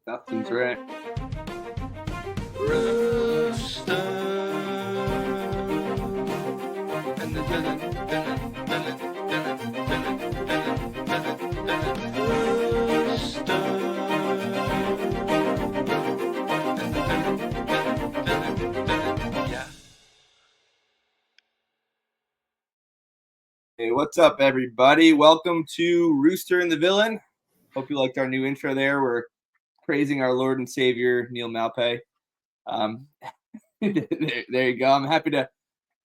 Nothing's right. Hey, what's up, everybody? Welcome to Rooster and the Villain. Hope you liked our new intro there. We're praising our Lord and Savior, Neil Malpay. There you go. I'm happy to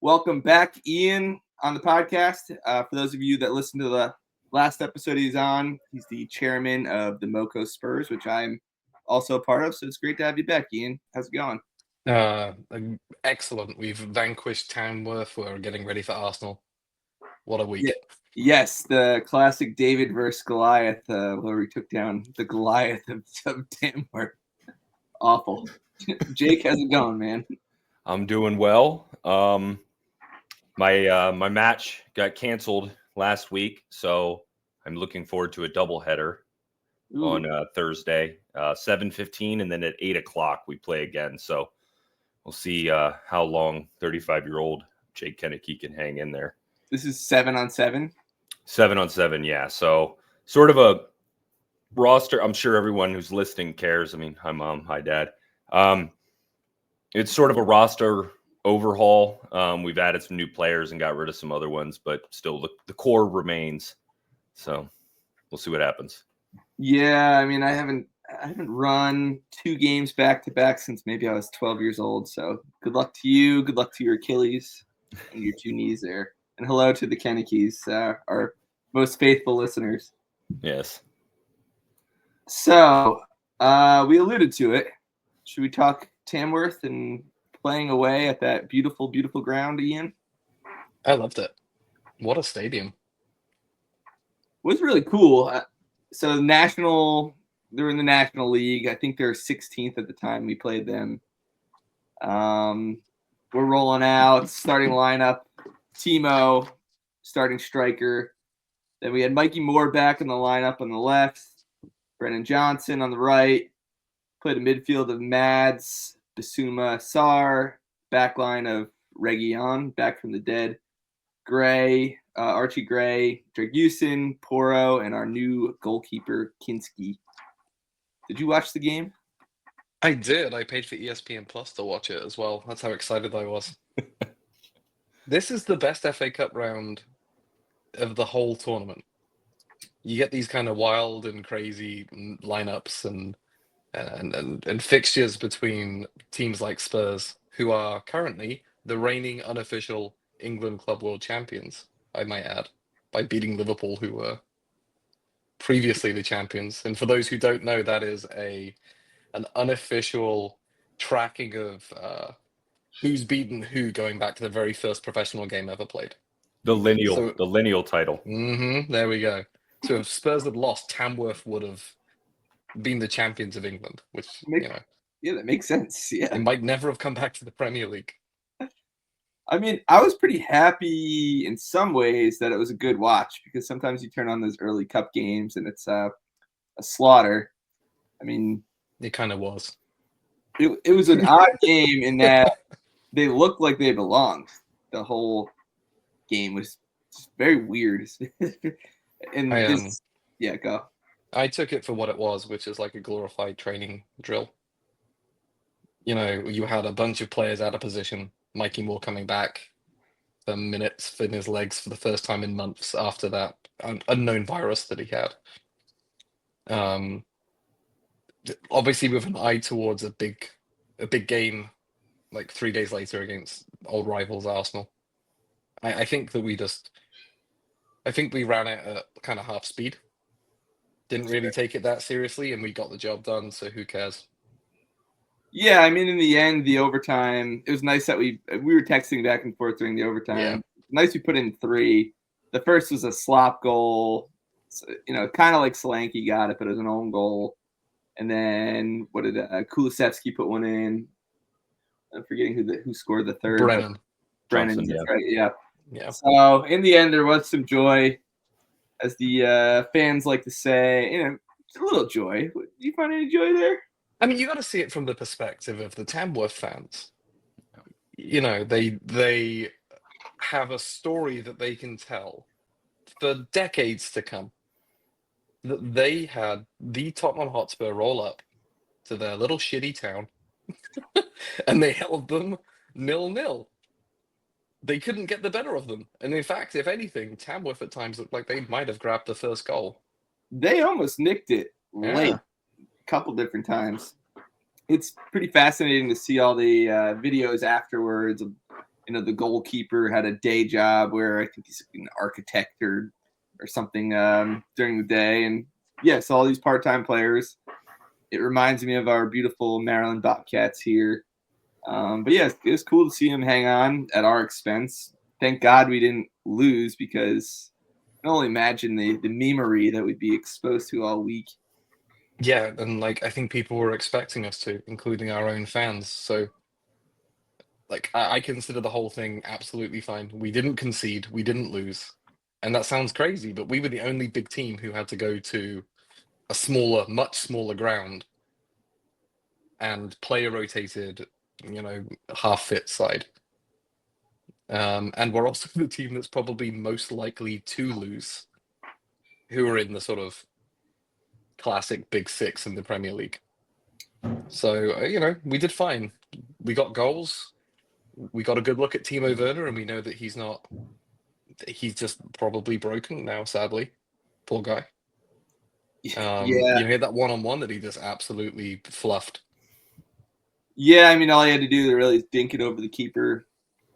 welcome back Iain on the podcast. For those of you that listened to the last episode he's on, he's the chairman of the MoCo Spurs, which I'm also a part of. So it's great to have you back, Iain. How's it going? Excellent. We've vanquished Tamworth. We're getting ready for Arsenal. What a week. Yeah. Yes, the classic David versus Goliath, where we took down the Goliath of Tamworth. Awful. Jake, how's it going, man? I'm doing well. My match got canceled last week, so I'm looking forward to a doubleheader on Thursday, 7:15, and then at 8 o'clock we play again. So we'll see how long 35-year-old Jake Kiainsky can hang in there. This is 7-on-7? 7-on-7, yeah. So sort of a roster. I'm sure everyone who's listening cares. I mean, hi, Mom. Hi, Dad. It's sort of a roster overhaul. We've added some new players and got rid of some other ones, but still the core remains. So we'll see what happens. Yeah, I mean, I haven't run 2 games back to back since maybe I was 12 years old. So good luck to you. Good luck to your Achilles and your 2 knees there. And hello to the Kiainsky's, our most faithful listeners. Yes. So we alluded to it. Should we talk Tamworth and playing away at that beautiful, beautiful ground, Iain? I loved it. What a stadium. It was really cool. So they're in the National League. I think they're 16th at the time we played them. We're rolling out, starting lineup. Timo, starting striker. Then we had Mikey Moore back in the lineup on the left. Brennan Johnson on the right. Played a midfield of Mads, Basuma, Sar. Backline of Reguilon, back from the dead. Gray, Archie Gray, Dragusin, Poro, and our new goalkeeper, Kiainsky. Did you watch the game? I did. I paid for ESPN Plus to watch it as well. That's how excited I was. This is the best FA Cup round of the whole tournament. You get these kind of wild and crazy lineups and fixtures between teams like Spurs, who are currently the reigning unofficial England Club World Champions, I might add, by beating Liverpool, who were previously the champions. And for those who don't know, that is an unofficial tracking of who's beaten who going back to the very first professional game ever played. The lineal title. There we go. So if Spurs had lost, Tamworth would have been the champions of England, which, Yeah, that makes sense. Yeah. They might never have come back to the Premier League. I mean, I was pretty happy in some ways that it was a good watch, because sometimes you turn on those early cup games and it's a slaughter. I mean, it kind of was. It was an odd game in that they looked like they belonged. The whole game was very weird. Go. I took it for what it was, which is like a glorified training drill. You know, you had a bunch of players out of position. Mikey Moore coming back for minutes in his legs for the first time in months after that unknown virus that he had. Obviously with an eye towards a big game like 3 days later against old rivals Arsenal. I think that we ran it at kind of half speed. Didn't really take it that seriously, and we got the job done, so who cares? Yeah, I mean, in the end, the overtime, it was nice that we were texting back and forth during the overtime. Yeah. Nice we put in 3. The first was a slop goal. Kind of like Solanke got it, but it was an own goal. And then what did Kulusevski put one in? I'm forgetting who scored the third. Brennan, Johnson, right? Yeah. Yeah. So in the end, there was some joy, as the fans like to say. A little joy. Do you find any joy there? I mean, you got to see it from the perspective of the Tamworth fans. You know, they have a story that they can tell for decades to come. That they had the Tottenham Hotspur roll up to their little shitty town, and they held them 0-0. They couldn't get the better of them, and in fact, if anything, Tamworth at times looked like they might have grabbed the first goal. They almost nicked it late, Yeah. a couple different times. It's pretty fascinating to see all the videos afterwards. The goalkeeper had a day job where I think he's an architect or something during the day, and yes, all these part-time players. It reminds me of our beautiful Maryland Bobcats here. But yeah, it was cool to see him hang on at our expense. Thank God we didn't lose, because I can only imagine the memery that we'd be exposed to all week. Yeah, and like I think people were expecting us to, including our own fans. So like I consider the whole thing absolutely fine. We didn't concede, we didn't lose. And that sounds crazy, but we were the only big team who had to go to a smaller, much smaller ground and play a rotated, half fit side. And we're also the team that's probably most likely to lose, who are in the sort of classic big six in the Premier League. So, we did fine. We got goals. We got a good look at Timo Werner, and we know that he's just probably broken now, sadly. Poor guy. Yeah. You had that one-on-one that he just absolutely fluffed. Yeah, I mean, all he had to do to really dink it over the keeper.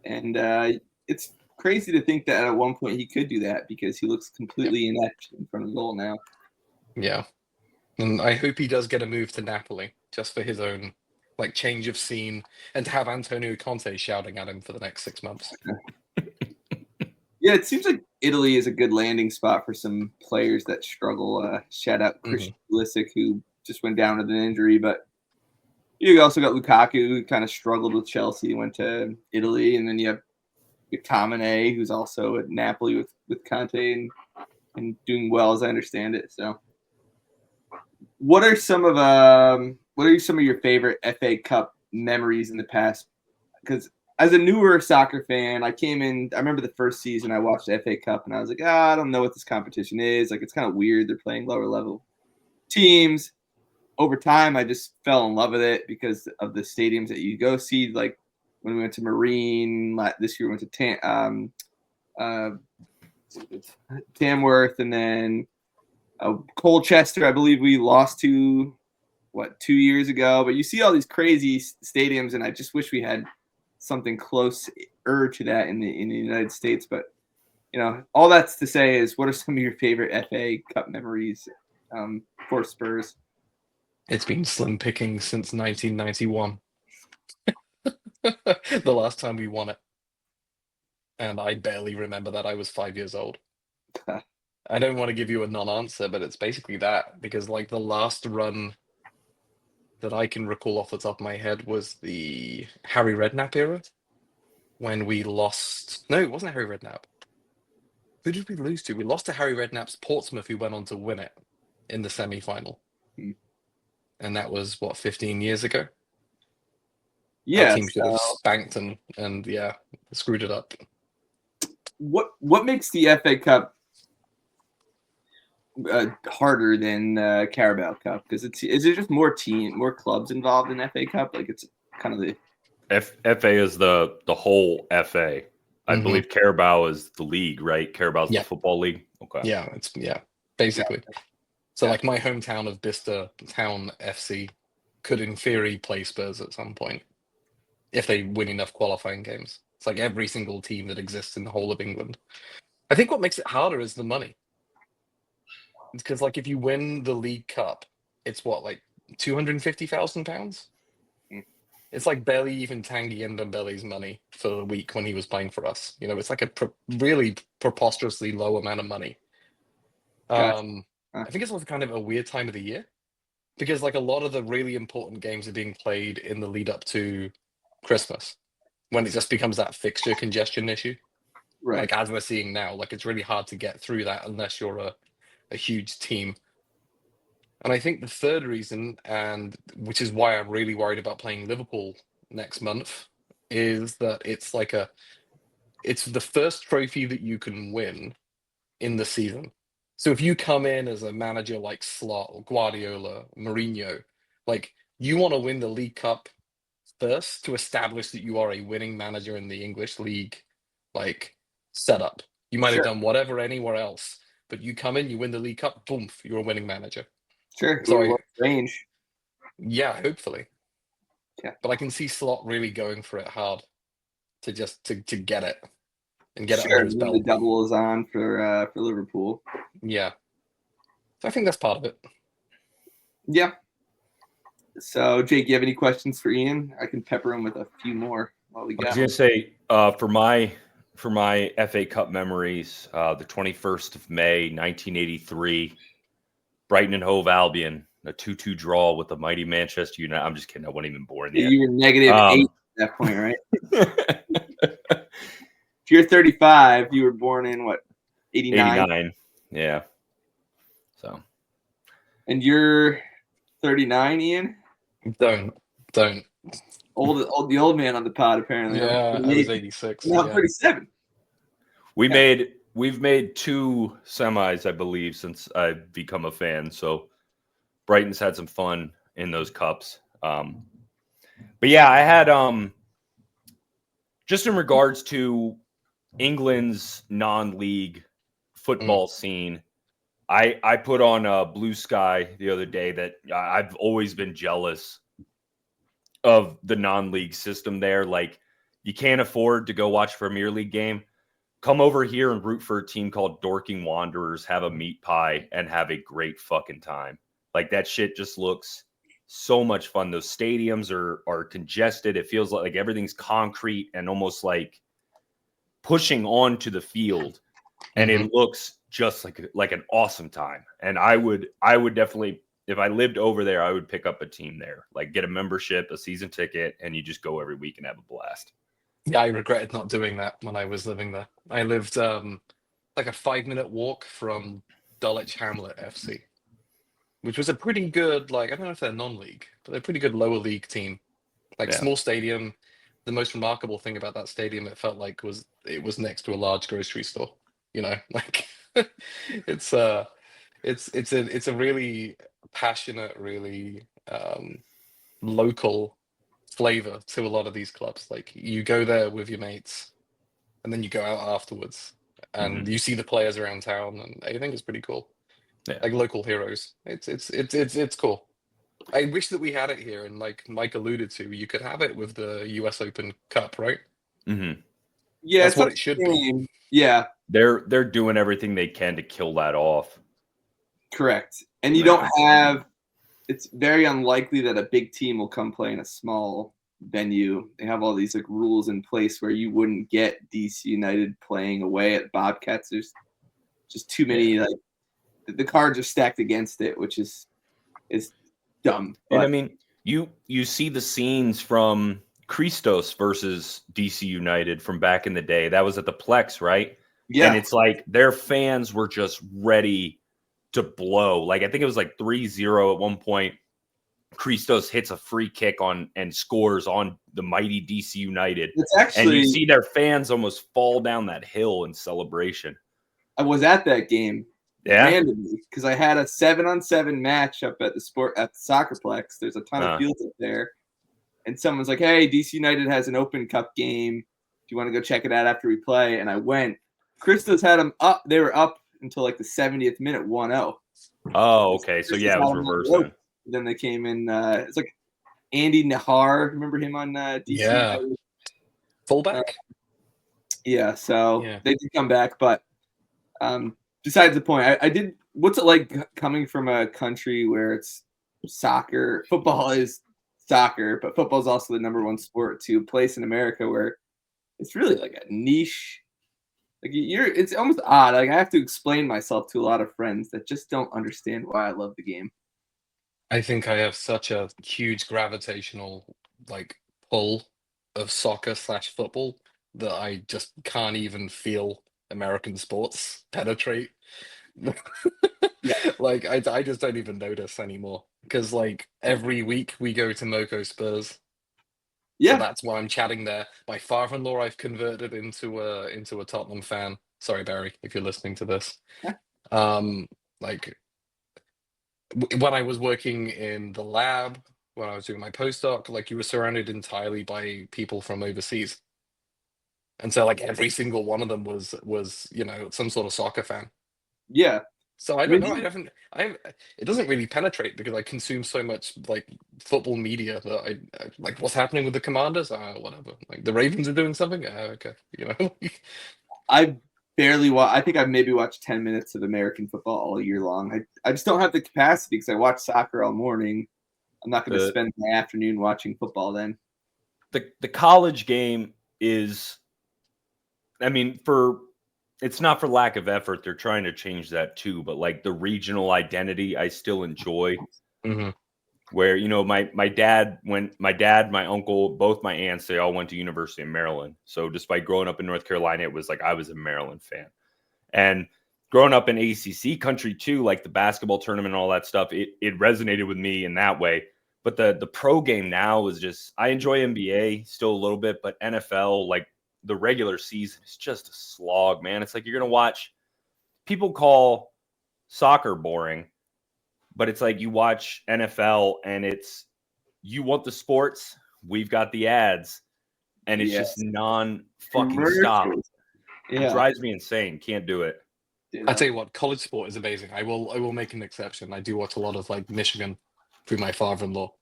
And it's crazy to think that at one point he could do that, because he looks completely inept in front of the goal now. Yeah. And I hope he does get a move to Napoli, just for his own change of scene, and to have Antonio Conte shouting at him for the next 6 months. Yeah, it seems like Italy is a good landing spot for some players that struggle. Shout out Christian Pulisic, who just went down with an injury, but you also got Lukaku, who kind of struggled with Chelsea, went to Italy, and then you have McTominay, who's also at Napoli with Conte and doing well, as I understand it. So, what are some of your favorite FA Cup memories in the past? Because as a newer soccer fan, I remember the first season I watched the FA Cup, and I was like, I don't know what this competition is. Like, it's kind of weird. They're playing lower level teams. Over time, I just fell in love with it because of the stadiums that you go see. Like when we went to Marine this year, we went to Tamworth, and then Colchester. I believe we lost to 2 years ago. But you see all these crazy stadiums, and I just wish we had something closer to that in the United States. But all that's to say is, what are some of your favorite FA Cup memories for Spurs? It's been slim picking since 1991. The last time we won it. And I barely remember that. I was 5 years old. I don't want to give you a non-answer, but it's basically that, because the last run that I can recall off the top of my head was the Harry Redknapp era, when we lost. No, it wasn't Harry Redknapp. Who did we lose to? We lost to Harry Redknapp's Portsmouth, who went on to win it in the semi-final. And that was 15 years ago. Yeah, our team should have spanked and screwed it up. What makes the FA Cup harder than Carabao Cup? Because is it just more clubs involved in FA Cup? Like, it's kind of the FA is the whole FA. I believe Carabao is the league, right? Carabao's the football league. Okay. Yeah, basically. Yeah. So my hometown of Bicester Town FC could in theory play Spurs at some point if they win enough qualifying games. It's like every single team that exists in the whole of England. I think what makes it harder is the money. It's because if you win the League Cup, it's £250,000. It's barely even Tanguy Ndombele's money for the week when he was playing for us. It's a really preposterously low amount of money. Gotcha. I think it's also kind of a weird time of the year, because a lot of the really important games are being played in the lead up to Christmas, when it just becomes that fixture congestion issue. Right. As we're seeing now, it's really hard to get through that unless you're a huge team. And I think the third reason, and which is why I'm really worried about playing Liverpool next month, is that it's the first trophy that you can win in the season. So if you come in as a manager like Slot or Guardiola, Mourinho, like you want to win the League Cup first to establish that you are a winning manager in the English league, like setup. You might have Sure. done whatever anywhere else, but you come in, you win the League Cup, boom, you're a winning manager. Sure. So Range. yeah, hopefully. Yeah. But I can see Slot really going for it hard to just to get it and get it Sure. under his The belt. double is on for Liverpool. Yeah. So I think that's part of it. Yeah. So, Jake, you have any questions for Ian? I can pepper him with a few more while we I was got. going to say for my FA Cup memories, the 21st of May, 1983, Brighton and Hove Albion, a 2-2 draw with the mighty Manchester United. I'm just kidding. I wasn't even born yet. You were -8 at that point, right? If you're 35, you were born in what, 89? 89. Yeah. So. And you're 39, Ian? Don't. The old man on the pod, apparently. Yeah, I was 86. No, I'm Yeah. 37. We've made 2 semis, I believe, since I've become a fan. So Brighton's had some fun in those cups. But yeah, I had just in regards to England's non-league football scene, I put on Blue Sky the other day that I've always been jealous of the non-league system there. Like, you can't afford to go watch a Premier League game. Come over here and root for a team called Dorking Wanderers, have a meat pie, and have a great fucking time. Like, that shit just looks so much fun. Those stadiums are congested. It feels like everything's concrete and almost like pushing onto the field. And it looks just like an awesome time. And I would definitely, if I lived over there, I would pick up a team there. Like, get a membership, a season ticket, and you just go every week and have a blast. Yeah, I regretted not doing that when I was living there. I lived like a 5-minute walk from Dulwich Hamlet FC, which was a pretty good, like, I don't know if they're non-league, but they're a pretty good lower league team. Like, Yeah. small stadium. The most remarkable thing about that stadium, it felt like, was it was next to a large grocery store. You know, like it's a really passionate, really local flavor to a lot of these clubs. Like, you go there with your mates and then you go out afterwards and you see the players around town, and I think it's pretty cool. Yeah. Like local heroes. It's cool. I wish that we had it here, and like Mike alluded to, you could have it with the US Open Cup, right? Mm-hmm. Yeah, That's what it should be. Yeah, They're doing everything they can to kill that off. correct. And you don't have. It's very unlikely that a big team will come play in a small venue. They have all these like rules in place where you wouldn't get DC United playing away at Bobcats. There's just too many. Like, the cards are stacked against it, which is dumb. And I mean, you see the scenes from Christos versus DC United from back in the day. That was at the Plex, right? Yeah. And it's like their fans were just ready to blow. Like, I think it was like 3-0 at one point. Christos hits a free kick and scores on the mighty DC United. It's actually, and you see their fans almost fall down that hill in celebration. I was at that game. Yeah. Randomly, because I had a 7-on-7 match up at the Soccerplex. There's a ton of fields up there, and someone's like, "Hey, DC United has an Open Cup game. Do you want to go check it out after we play?" And I went. Christos had them up. They were up until like the 70th minute, 1-0. Oh, okay. So yeah, it was reversed then. Then they came in. It's like Andy Nahar. Remember him on DC? Yeah. United? Fullback. Yeah. So they did come back, but besides the point, I did. What's it like coming from a country where it's soccer? Football is soccer, but football is also the #1 sport, to a place in America where it's really like a niche. Like, it's almost odd. Like, I have to explain myself to a lot of friends that just don't understand why I love the game. I think I have such a huge gravitational like pull of soccer/football that I just can't even feel American sports penetrate. Like I just don't even notice anymore because like every week we go to MoCo Spurs, so Yeah. that's why I'm chatting there. My father-in-law I've converted into a Tottenham fan. Sorry, Barry, if you're listening to this. Like when I was working in the lab, when I was doing my postdoc, like you were surrounded entirely by people from overseas. And so like every single one of them was, you know, some sort of soccer fan. Yeah. So I I don't mean, know. It doesn't really penetrate because I consume so much like football media that I like what's happening with the Commanders. Whatever. Like the Ravens are doing something. Okay, you know. I barely watch. I think I've maybe watched 10 minutes of American football all year long. I just don't have the capacity because I watch soccer all morning. I'm not going to The spend my afternoon watching football then. the college game is, I mean, it's not for lack of effort. They're trying to change that too, but like the regional identity, I still enjoy. Mhm. Where, you know, my dad, my uncle, both my aunts, they all went to University of Maryland. So despite growing up in North Carolina, it was like I was a Maryland fan. And growing up in ACC country too, like the basketball tournament and all that stuff, it resonated with me in that way. But the pro game now is just, I enjoy NBA still a little bit, but NFL, like the regular season is just a slog, man. It's like you're gonna watch, people call soccer boring, but it's like you watch NFL and it's, you want the sports, we've got the ads, and it's just Yes. non-fucking stop. Commercials. It Yeah. drives me insane. Can't do it. I tell you what, college sport is amazing. I will make an exception. I do watch a lot of like Michigan through my father-in-law,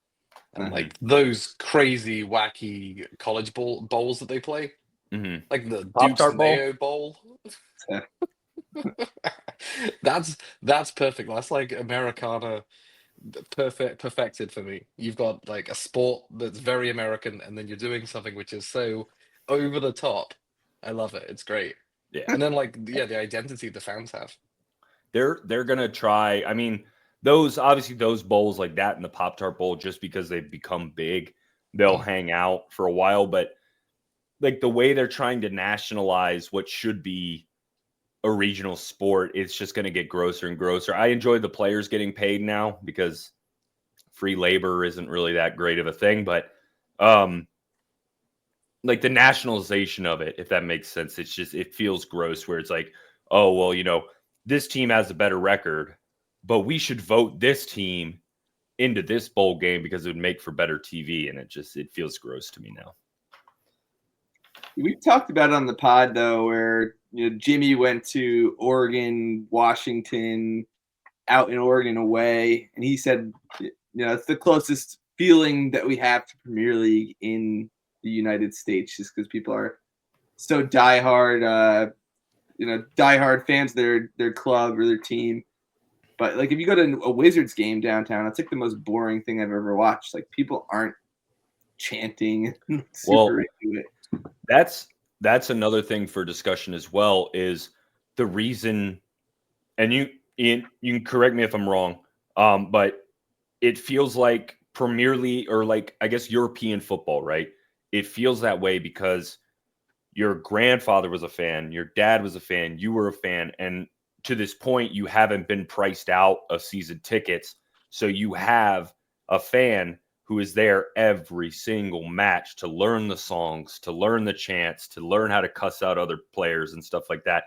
and like those crazy wacky college bowls that they play, Mm-hmm. like the Dukes Pop-Tart and Bowl? Mayo Bowl. Yeah. That's perfect. That's like Americana perfected for me. You've got like a sport that's very American, and then you're doing something which is so over the top. I love it. It's great. Yeah. And then like the identity the fans have. They're gonna try. I mean, those bowls like that and the Pop-Tart Bowl, just because they've become big, they'll hang out for a while. But like the way they're trying to nationalize what should be a regional sport, it's just going to get grosser and grosser. I enjoy the players getting paid now because free labor isn't really that great of a thing, but like the nationalization of it, if that makes sense, it's just, it feels gross where it's like, oh, well, you know, this team has a better record, but we should vote this team into this bowl game because it would make for better TV. And it feels gross to me now. We talked about it on the pod though, where Jimmy went to Oregon, Washington, out in Oregon away, and he said, it's the closest feeling that we have to Premier League in the United States, just because people are so diehard, diehard fans of their club or their team. But like if you go to a Wizards game downtown, it's like the most boring thing I've ever watched. Like people aren't chanting super into it. That's another thing for discussion as well, is the reason, and Ian, you can correct me if I'm wrong, but it feels like Premier League, or like, I guess, European football, right? It feels that way because your grandfather was a fan, your dad was a fan, you were a fan, and to this point, you haven't been priced out of season tickets. So you have a fan who is there every single match to learn the songs, to learn the chants, to learn how to cuss out other players and stuff like that.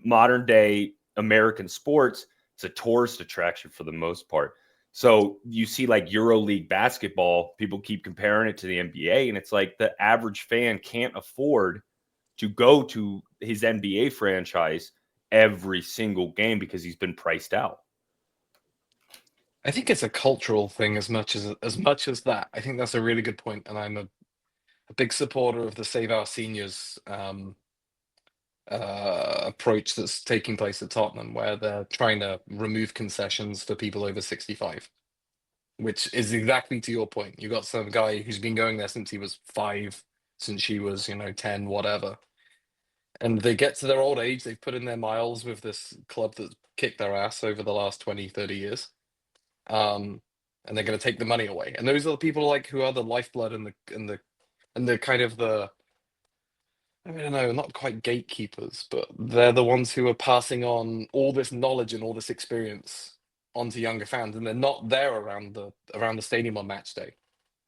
Modern day American sports, it's a tourist attraction for the most part. So you see like EuroLeague basketball, people keep comparing it to the NBA, and it's like the average fan can't afford to go to his NBA franchise every single game because he's been priced out. I think it's a cultural thing as much as that. I think that's a really good point, and I'm a big supporter of the Save Our Seniors approach that's taking place at Tottenham, where they're trying to remove concessions for people over 65, which is exactly to your point. You got some guy who's been going there since he was 5, since she was 10, whatever, and they get to their old age, they've put in their miles with this club that's kicked their ass over the last 20, 30 years. And they're going to take the money away. And those are the people like who are the lifeblood and the kind of the I don't know, not quite gatekeepers, but they're the ones who are passing on all this knowledge and all this experience onto younger fans, and they're not there around the stadium on match day.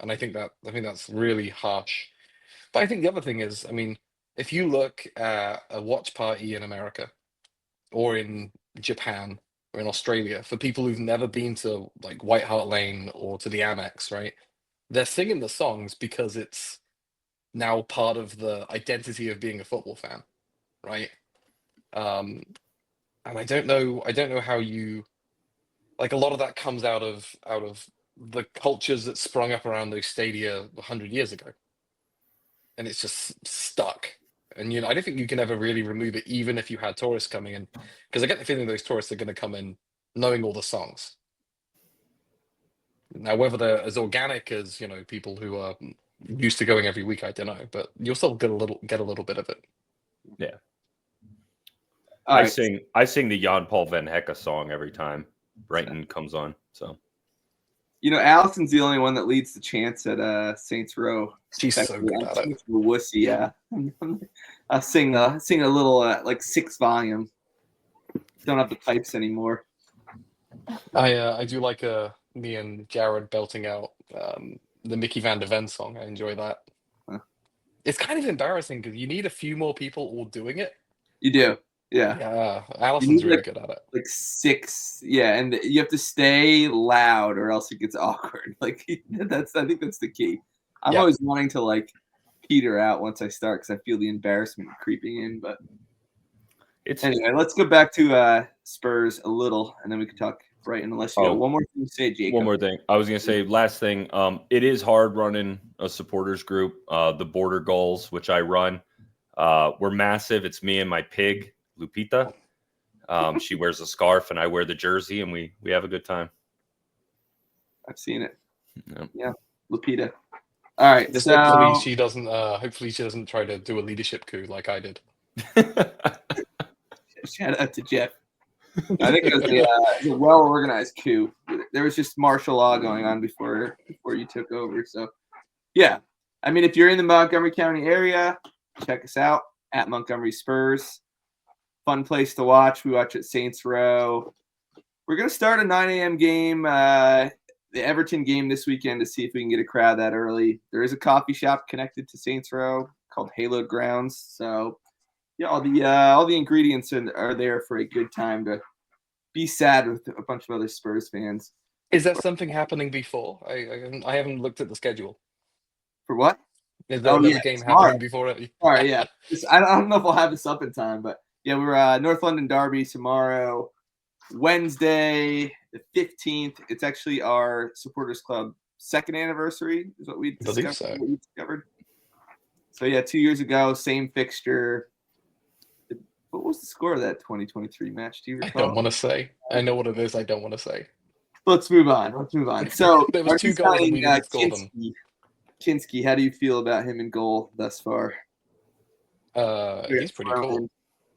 And I think that's really harsh. But I think the other thing is, I mean, if you look at a watch party in America or in Japan or in Australia, for people who've never been to like White Hart Lane or to the Amex, right? They're singing the songs because it's now part of the identity of being a football fan, right? Um, and I don't know how you like a lot of that comes out of the cultures that sprung up around those stadia 100 years ago, and it's just stuck. And you know, I don't think you can ever really remove it, even if you had tourists coming in, because I get the feeling those tourists are going to come in knowing all the songs. Now, whether they're as organic as you know people who are used to going every week, I don't know, but you'll still get a little bit of it. Yeah. All I right. sing the Jan Paul Van Hecke song every time Brighton comes on. So You know, Allison's the only one that leads the chants at Saints Row. She's so good at I'm it. a wussy, yeah. I sing a little like 6 volume. Don't have the pipes anymore. I do like me and Jared belting out the Mickey Van de Ven song. I enjoy that. Huh. It's kind of embarrassing because you need a few more people all doing it. You do, yeah. Yeah, You Allison's need really good at it. like 6, yeah, and you have to stay loud or else it gets awkward. Like I think that's the key. I'm Yeah. always wanting to like peter out once I start because I feel the embarrassment creeping in. But it's anyway, let's go back to Spurs a little, and then we can talk Brighton. Unless you got one more thing to say, Jacob. one more thing. I was going to say, last thing. It is hard running a supporters group. The Border Goals, which I run, we're massive. It's me and my pig, Lupita. She wears a scarf and I wear the jersey, and we have a good time. I've seen it. Yep. Yeah, Lupita. All right, Just so hopefully she doesn't. Hopefully she doesn't try to do a leadership coup like I did. shout out to Jeff. I think it was a well-organized coup. There was just martial law going on before you took over. So, yeah. I mean, if you're in the Montgomery County area, check us out at Montgomery Spurs. Fun place to watch. We watch at Saints Row. We're going to start a 9 a.m. game, the Everton game this weekend, to see if we can get a crowd that early. There is a coffee shop connected to Saints Row called Haloed Grounds. So, yeah, all the ingredients are there for a good time to be sad with a bunch of other Spurs fans. Is there something happening before? I haven't looked at the schedule. For what? Is there another game happening before it? Sorry, yeah. I don't know if I'll have this up in time, but yeah, we're North London Derby tomorrow, Wednesday the 15th. It's actually our supporters club 2nd anniversary is what we discovered. So yeah, 2 years ago, same fixture. What was the score of that 2023 match? Do you recall? I don't want to say. I know what it is. I don't want to say. Let's move on. So there was 2 goals and we didn't score them. Kiainsky, how do you feel about him in goal thus far? He's pretty cool.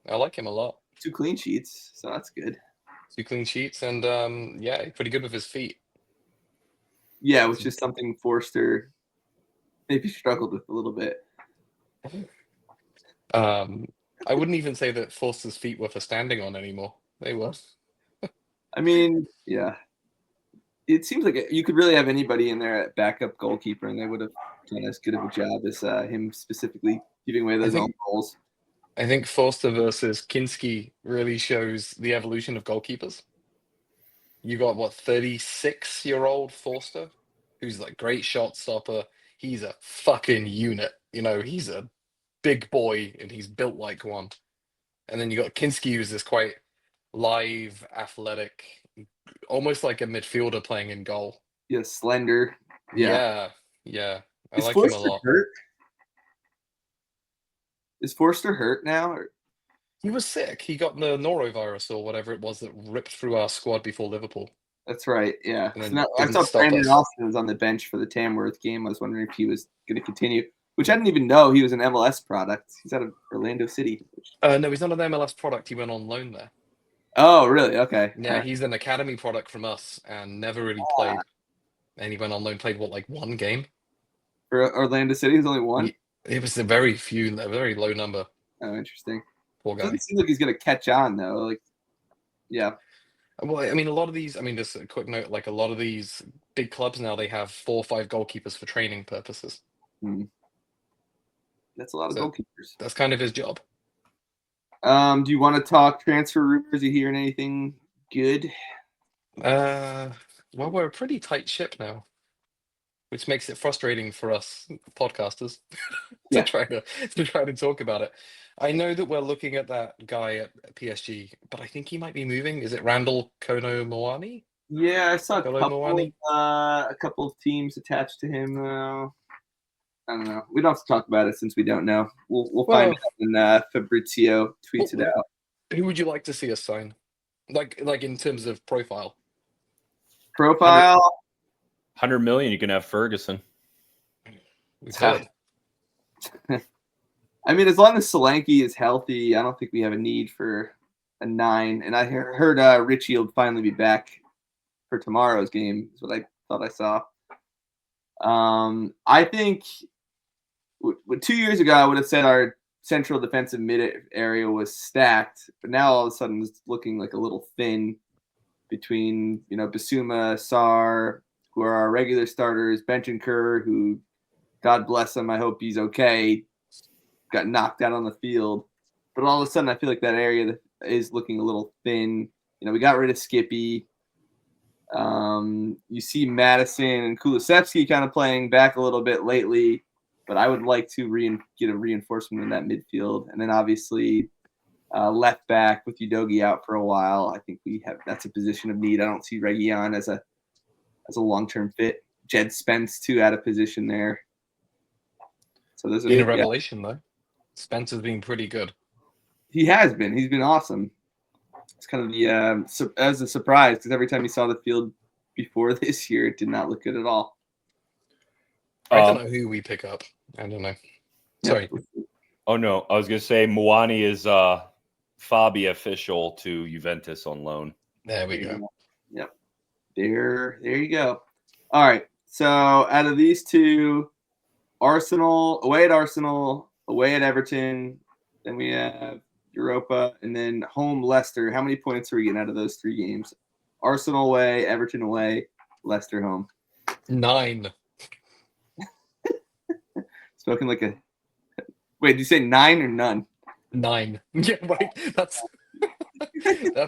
I like him a lot. 2 clean sheets, so that's good. 2 clean sheets, and yeah, he's pretty good with his feet. Yeah, which is something Forster maybe struggled with a little bit. I wouldn't even say that Forster's feet were for standing on anymore. They were. I mean, yeah. It seems like you could really have anybody in there at backup goalkeeper, and they would have done as good of a job as him specifically giving away those own goals. I think Forster versus Kiainsky really shows the evolution of goalkeepers. You got 36-year-old Forster, who's like great shot stopper. He's a fucking unit. You know, he's a big boy and he's built like one. And then you got Kiainsky, who's this quite live, athletic, almost like a midfielder playing in goal. Yeah, slender. Yeah. I like him a lot. Hurt? Is Forster hurt now? Or? He was sick. He got the norovirus or whatever it was that ripped through our squad before Liverpool. That's right, yeah. So I saw Brandon Austin was on the bench for the Tamworth game. I was wondering if he was going to continue, which I didn't even know he was an MLS product. He's out of Orlando City. No, he's not an MLS product. He went on loan there. Oh, really? Okay. Yeah, he's an academy product from us and never really played. And he went on loan, played 1 game? For Orlando City, he's only 1? It was a very low number. Oh, interesting. Poor guy. Doesn't seem like he's gonna catch on though. Like, yeah. Well, I mean, a lot of these. I mean, just a quick note. Like a lot of these big clubs now, they have 4 or 5 goalkeepers for training purposes. That's a lot of So goalkeepers. that's kind of his job. Do you want to talk transfer rumors? You hearing anything good? Well, we're a pretty tight ship now, which makes it frustrating for us podcasters Yeah. to try to talk about it. I know that we're looking at that guy at PSG, but I think he might be moving. Is it Randall Kono Moani? Yeah, I saw Hello, Moani. a couple of teams attached to him. I don't know. We don't have to talk about it since we don't know. We'll find out when Fabrizio tweets it out. Who would you like to see us sign? Like in terms of profile? Profile. 100 million. You can have Ferguson. We've heard. I mean, as long as Solanke is healthy, I don't think we have a need for a 9. And I heard Richie will finally be back for tomorrow's game. Is what I thought I saw. I think 2 years ago I would have said our central defensive mid area was stacked, but now all of a sudden it's looking like a little thin between Basuma, Sarr, who are our regular starters, Bentancur, who, God bless him, I hope he's okay, got knocked out on the field. But all of a sudden I feel like that area is looking a little thin. We got rid of Skippy. You see Madison and Kulusevski kind of playing back a little bit lately, but I would like to get a reinforcement in that midfield. And then obviously left back with Udogie out for a while. I think that's a position of need. I don't see Reguilon as a long-term fit. Jed Spence too out of position there. So there's a revelation though. Spence has been pretty good. He has been. He's been awesome. It's kind of as a surprise because every time you saw the field before this year, it did not look good at all. I don't know who we pick up. I don't know. Sorry. Oh no, I was gonna say Moani is Fabi official to Juventus on loan. There we go. Yep. There you go. All right. So out of these two, Arsenal, away at Everton, then we have Europa, and then home Leicester. How many points are we getting out of those 3 games? Arsenal away, Everton away, Leicester home. 9. Spoken like a. Wait, did you say 9 or none? 9. Yeah, right.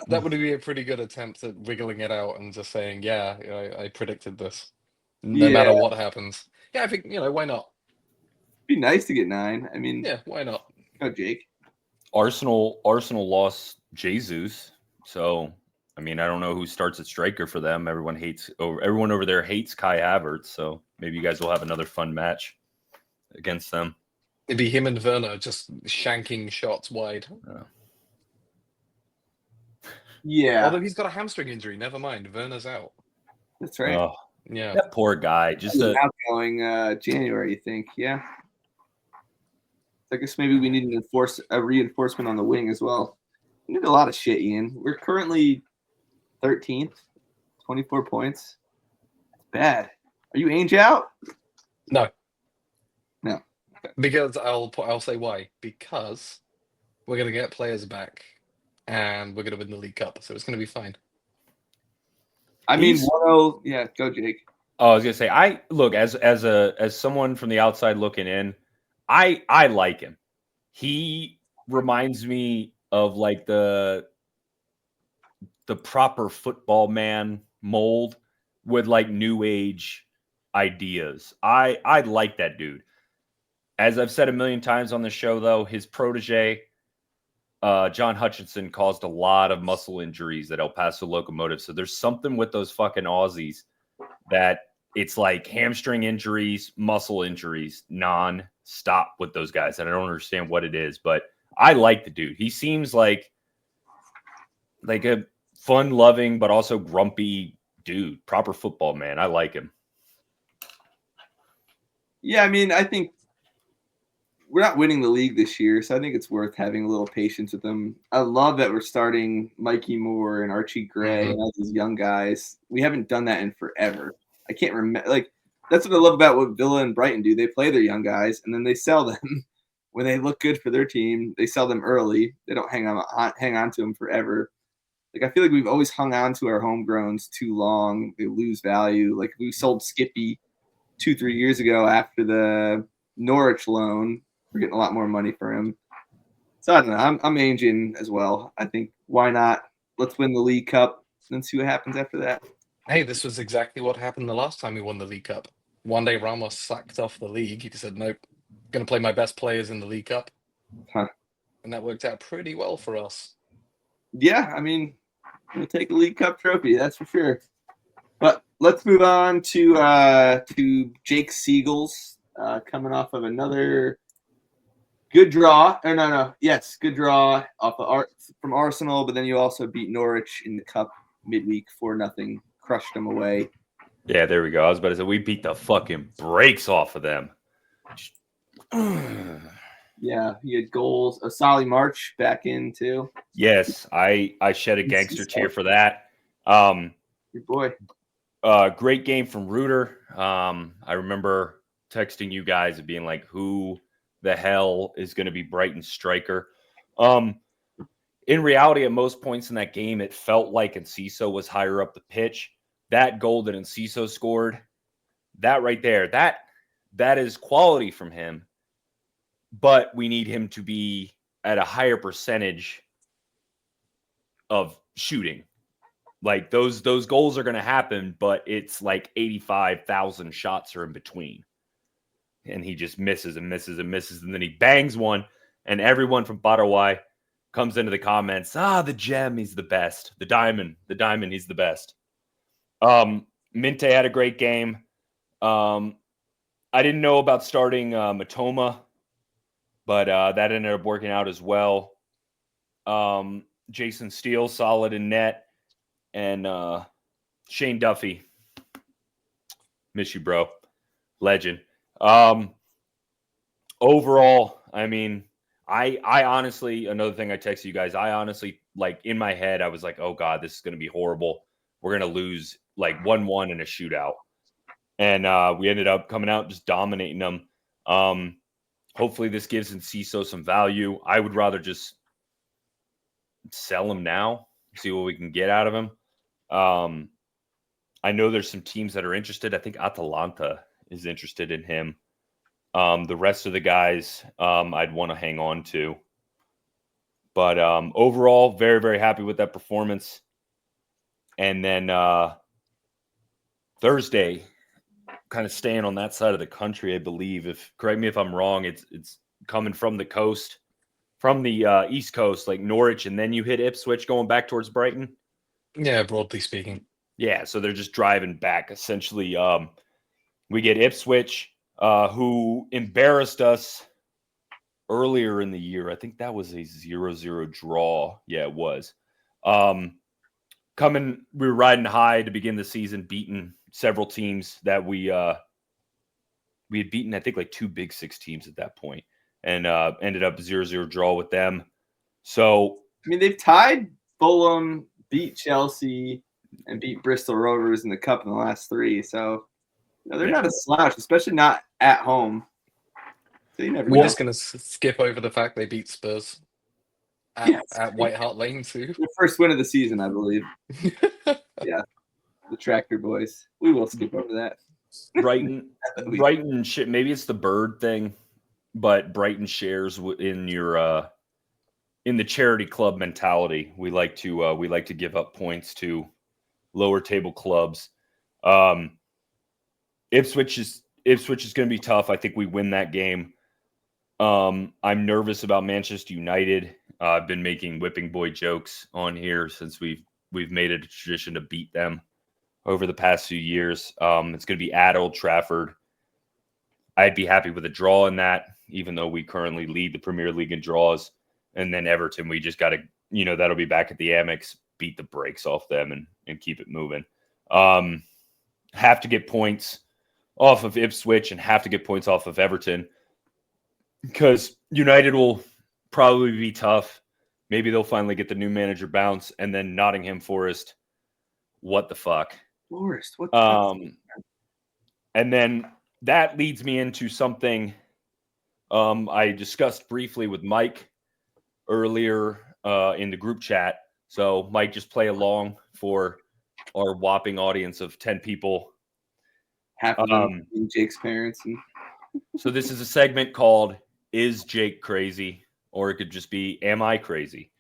That would be a pretty good attempt at wiggling it out and just saying, yeah, I predicted this. No matter what happens. Yeah, I think, why not? It'd be nice to get 9. I mean, yeah, why not? Go, Jake. Arsenal lost Jesus, so I mean, I don't know who starts at striker for them. Everyone over there hates Kai Havertz, so maybe you guys will have another fun match against them. It'd be him and Werner just shanking shots wide. Yeah. Although he's got a hamstring injury. Never mind. Werner's out. That's right. Oh, yeah. That poor guy. Just outgoing January, you think? Yeah. I guess maybe we need a reinforcement on the wing as well. We need a lot of shit, Ian. We're currently 13th, 24 points. That's bad. Are you Ainge out? No. No. Okay. Because I'll say why. Because we're gonna get players back, and we're gonna win the League Cup, so it's gonna be fine. I mean, yeah, go, Jake. Oh, I was gonna say, as someone from the outside looking in, I like him. He reminds me of like the proper football man mold with like new age ideas. I like that dude. As I've said a million times on the show, though, his protege, John Hutchinson, caused a lot of muscle injuries at El Paso Locomotive. So there's something with those fucking Aussies that it's like hamstring injuries, muscle injuries, non-stop with those guys. And I don't understand what it is, but I like the dude. He seems like a fun-loving but also grumpy dude, proper football man. I like him. Yeah, I mean, I think we're not winning the league this year, so I think it's worth having a little patience with them. I love that we're starting Mikey Moore and Archie Gray and all these young guys. We haven't done that in forever. I can't remember. Like, that's what I love about what Villa and Brighton do. They play their young guys and then they sell them when they look good for their team. They sell them early. They don't hang on to them forever. Like I feel like we've always hung on to our homegrowns too long. They lose value. Like we sold Skippy 2-3 years ago after the Norwich loan. We're getting a lot more money for him. So I don't know. I'm Angel as well. I think why not? Let's win the League Cup and see what happens after that. Hey, this was exactly what happened the last time we won the League Cup. One day Ramos sacked off the league. He said, nope, going to play my best players in the League Cup. Huh. And that worked out pretty well for us. Yeah, I mean, we'll take a League Cup trophy, that's for sure. But let's move on to Jake Seagulls coming off of another good draw. Good draw from Arsenal, but then you also beat Norwich in the Cup midweek 4-0, crushed them away. Yeah, there we go. I was about to say we beat the fucking brakes off of them. Yeah, he had goals. Solly March back in too. Yes, I shed a gangster tear for that. Your boy. Great game from Reuter. I remember texting you guys and being like, who the hell is going to be Brighton's striker? In reality, at most points in that game, it felt like Enciso was higher up the pitch. That goal that Enciso scored, that right there, that is quality from him. But we need him to be at a higher percentage of shooting. Like those goals are going to happen, but it's like 85,000 shots are in between. And he just misses and misses and misses. And then he bangs one. And everyone from Paraguay comes into the comments. The gem, he's the best. The diamond, he's the best. Minte had a great game. I didn't know about starting Matoma, but that ended up working out as well. Jason Steele, solid in net. And Shane Duffy, miss you, bro. Legend. Overall, I mean, I honestly, another thing I texted you guys, I honestly, like, in my head, I was like, oh, God, this is going to be horrible. We're going to lose, like, 1-1 in a shootout. And we ended up coming out just dominating them. Hopefully this gives Enciso some value. I would rather just sell him now, see what we can get out of him. I know there's some teams that are interested. I think Atalanta is interested in him. The rest of the guys I'd want to hang on to. But overall, very, very happy with that performance. And then Thursday, kind of staying on that side of the country, I believe. Correct me if I'm wrong, it's coming from the coast, from the East Coast, like Norwich, and then you hit Ipswich going back towards Brighton. Yeah, broadly speaking. Yeah, so they're just driving back. Essentially, we get Ipswich, who embarrassed us earlier in the year. I think that was a 0-0 draw. Yeah, it was. We were riding high to begin the season, beating several teams that we had beaten, I think, like 2 Big Six teams at that point, and ended up 0-0 draw with them. So, I mean, they've tied Fulham, beat Chelsea, and beat Bristol Rovers in the Cup in the last 3. So, they're not a slouch, especially not at home. So you never We're know. just going to skip over the fact they beat Spurs at White Hart Lane too. Their first win of the season, I believe. Yeah, the Tractor Boys. We will skip over that. Brighton, maybe it's the bird thing, but Brighton shares in your in the charity club mentality. We like to give up points to lower table clubs. Ipswich is going to be tough. I think we win that game. I'm nervous about Manchester United. I've been making whipping boy jokes on here since we've made it a tradition to beat them over the past few years. It's going to be at Old Trafford. I'd be happy with a draw in that, even though we currently lead the Premier League in draws. And then Everton, we just got to, that'll be back at the Amex, beat the brakes off them and keep it moving. Have to get points off of Ipswich and have to get points off of Everton because United will probably be tough. Maybe they'll finally get the new manager bounce, and then Nottingham Forest. What the fuck? Forest, what the fuck? And then that leads me into something I discussed briefly with Mike earlier in the group chat. So Mike, just play along for our whopping audience of 10 people. Half of them being Jake's parents. So this is a segment called "Is Jake Crazy?" Or it could just be "Am I Crazy?"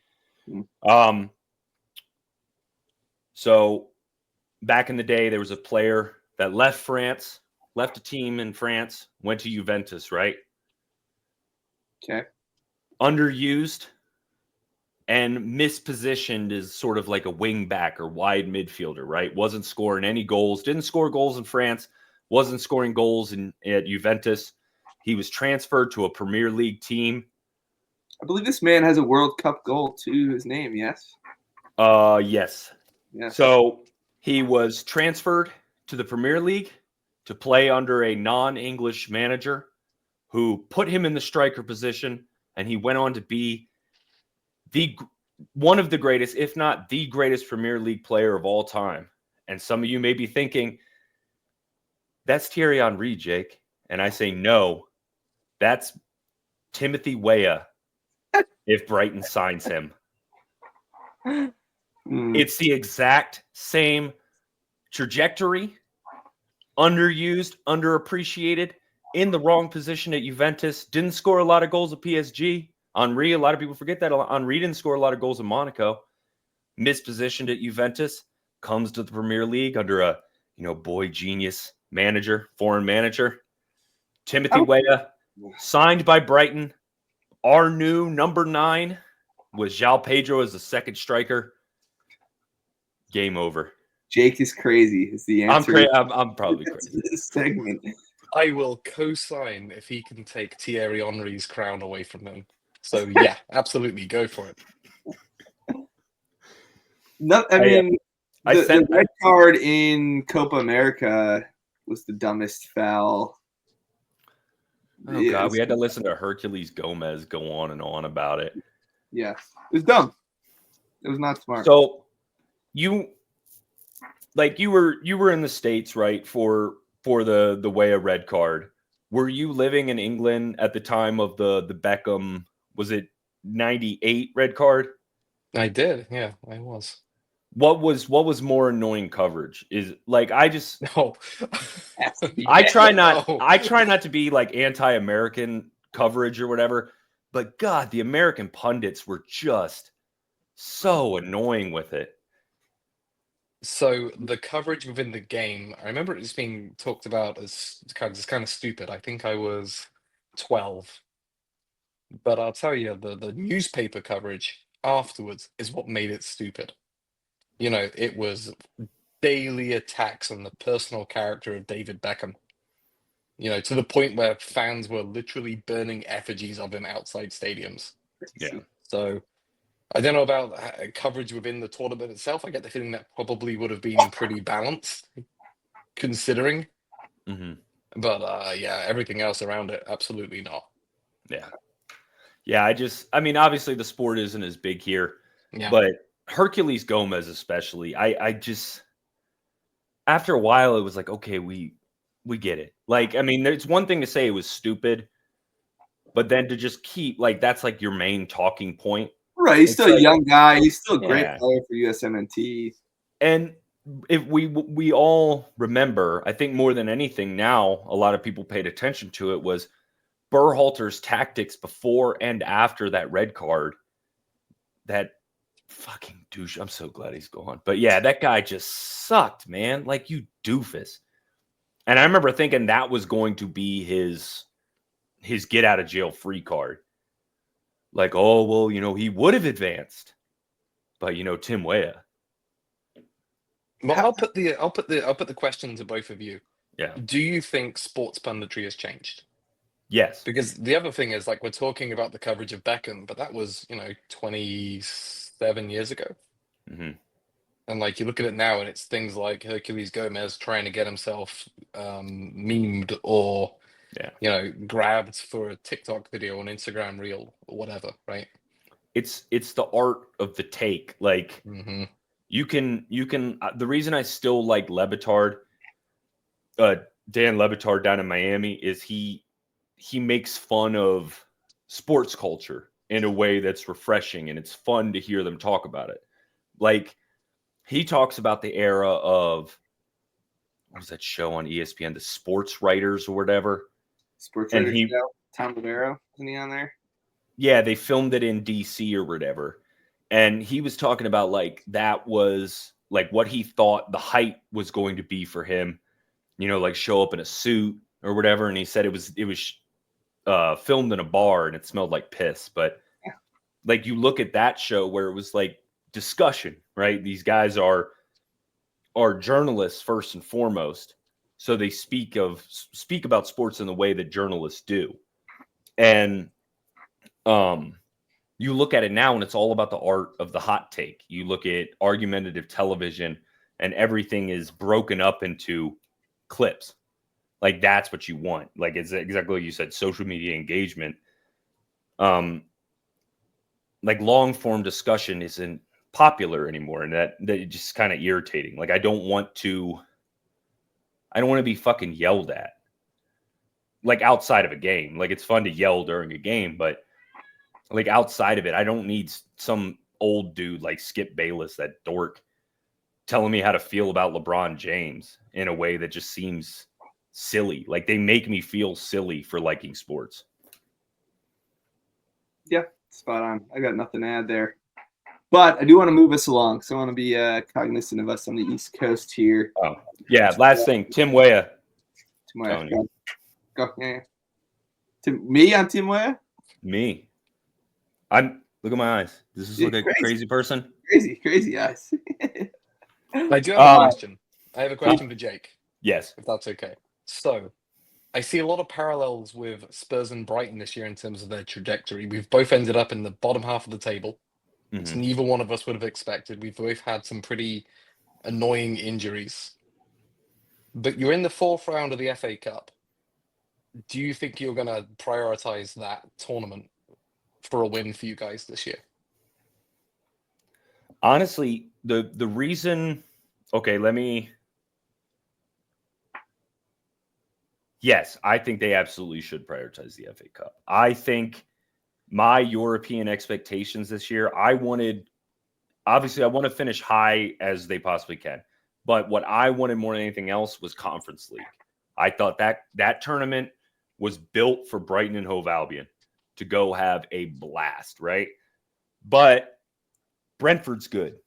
So back in the day, there was a player that left France, left a team in France, went to Juventus, right? Okay. Underused and mispositioned as sort of like a wing back or wide midfielder, right? Wasn't scoring any goals, didn't score goals in France, wasn't scoring goals at Juventus. He was transferred to a Premier League team. I believe this man has a World Cup goal to his name, yes? Yes. Yes. So he was transferred to the Premier League to play under a non-English manager who put him in the striker position, and he went on to be one of the greatest, if not the greatest Premier League player of all time. And some of you may be thinking, that's Thierry Henry, Jake. And I say, no, that's Timothy Weah if Brighton signs him. It's the exact same trajectory, underused, underappreciated, in the wrong position at Juventus, didn't score a lot of goals at PSG. Henry, a lot of people forget that Henry didn't score a lot of goals in Monaco. Mispositioned at Juventus, comes to the Premier League under a boy genius manager, foreign manager. Timothy Weah, signed by Brighton. Our new number 9 was João Pedro as the second striker. Game over. Jake is crazy is the answer. I'm probably crazy. This segment. I will co-sign if he can take Thierry Henry's crown away from him. So yeah, absolutely, go for it. No, I mean, the red card in Copa America was the dumbest foul. Oh, yeah, God, we had to listen to Herculez Gomez go on and on about it. Yeah, it was dumb. It was not smart. So you were in the States, right, for the Weah red card. Were you living in England at the time of the Beckham, was it 98 red card? I did, yeah, I was. What was more annoying coverage? Is like I try not to be like anti-American coverage or whatever, but God, the American pundits were just so annoying with it. So the coverage within the game, I remember it just being talked about as kind of stupid. I think I was 12. But I'll tell you, the newspaper coverage afterwards is what made it stupid. It was daily attacks on the personal character of David Beckham. To the point where fans were literally burning effigies of him outside stadiums. Yeah. So I don't know about coverage within the tournament itself. I get the feeling that probably would have been pretty balanced, considering. Mm-hmm. But yeah, everything else around it, absolutely not. Yeah. Yeah, obviously the sport isn't as big here, Yeah. but Herculez Gomez especially, I just, after a while, it was like, okay, we get it. Like, I mean, it's one thing to say it was stupid, but then to just keep, like, that's like your main talking point. Right, he's still a young guy. He's still a great player for USMNT. And if we all remember, I think more than anything now, a lot of people paid attention to it, was Berhalter's tactics before and after that red card. That fucking douche. I'm so glad he's gone. But yeah, that guy just sucked, man. Like, you doofus. And I remember thinking that was going to be his get out of jail free card. Like, oh, well, he would have advanced. But Tim Weah. Well, I'll put the question to both of you. Yeah. Do you think sports punditry has changed? Yes. Because the other thing is, like, we're talking about the coverage of Beckham, but that was 27 years ago. Mm-hmm. And like, you look at it now, and it's things like Herculez Gomez trying to get himself memed or grabbed for a TikTok video or an Instagram reel or whatever, right? It's the art of the take. Like, you can the reason I still like Le Batard, Dan Lebatard down in Miami is he makes fun of sports culture in a way that's refreshing, and it's fun to hear them talk about it. Like, he talks about the era of, what was that show on ESPN, the Sports Writers or whatever? Sports And Writers he, show. Tom Bavero, isn't he on there? yeah, they filmed it in DC or whatever. And he was talking about like that was like what he thought the height was going to be for him, like show up in a suit or whatever. And he said it was filmed in a bar and it smelled like piss. But like you look at that show where it was like discussion, right? These guys are journalists first and foremost. So they speak about sports in the way that journalists do. And you look at it now and it's all about the art of the hot take. You look at argumentative television and everything is broken up into clips. Like that's what you want. Like it's exactly like you said, social media engagement. Like long form discussion isn't popular anymore. And that just kind of irritating. Like I don't want to be fucking yelled at. Like outside of a game. Like it's fun to yell during a game, but like outside of it, I don't need some old dude like Skip Bayless, that dork, telling me how to feel about LeBron James in a way that just seems silly. Like they make me feel silly for liking sports. Yeah, spot on. I got nothing to add there. But I do want to move us along. So I want to be cognizant of us on the East Coast here. Oh, yeah. Last thing, Tim Weah. Go. Yeah. Me on Tim Weah? Me. Look at my eyes. Does this look like a crazy person? Crazy eyes. I do have a question. I have a question for Jake. Yes. If that's okay. So, I see a lot of parallels with Spurs and Brighton this year in terms of their trajectory. We've both ended up in the bottom half of the table. It's neither one of us would have expected. We've both had some pretty annoying injuries. But you're in the fourth round of the FA Cup. Do you think you're going to prioritize that tournament for a win for you guys this year? Honestly, the reason, yes, I think they absolutely should prioritize the FA Cup. I think my European expectations this year, I want to finish high as they possibly can. But what I wanted more than anything else was Conference League. I thought that tournament was built for Brighton and Hove Albion to go have a blast, right? But Brentford's good.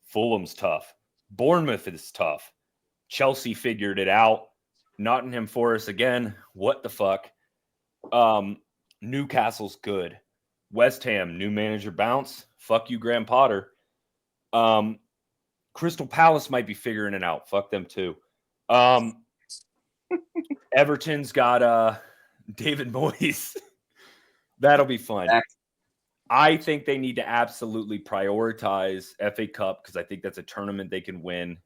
Fulham's tough. Bournemouth is tough. Chelsea figured it out. Nottingham Forest again. What the fuck? Newcastle's good. West Ham, new manager bounce. Fuck you, Graham Potter. Crystal Palace might be figuring it out. Fuck them too. Everton's got David Moyes. That'll be fun. I think they need to absolutely prioritize FA Cup because I think that's a tournament they can win.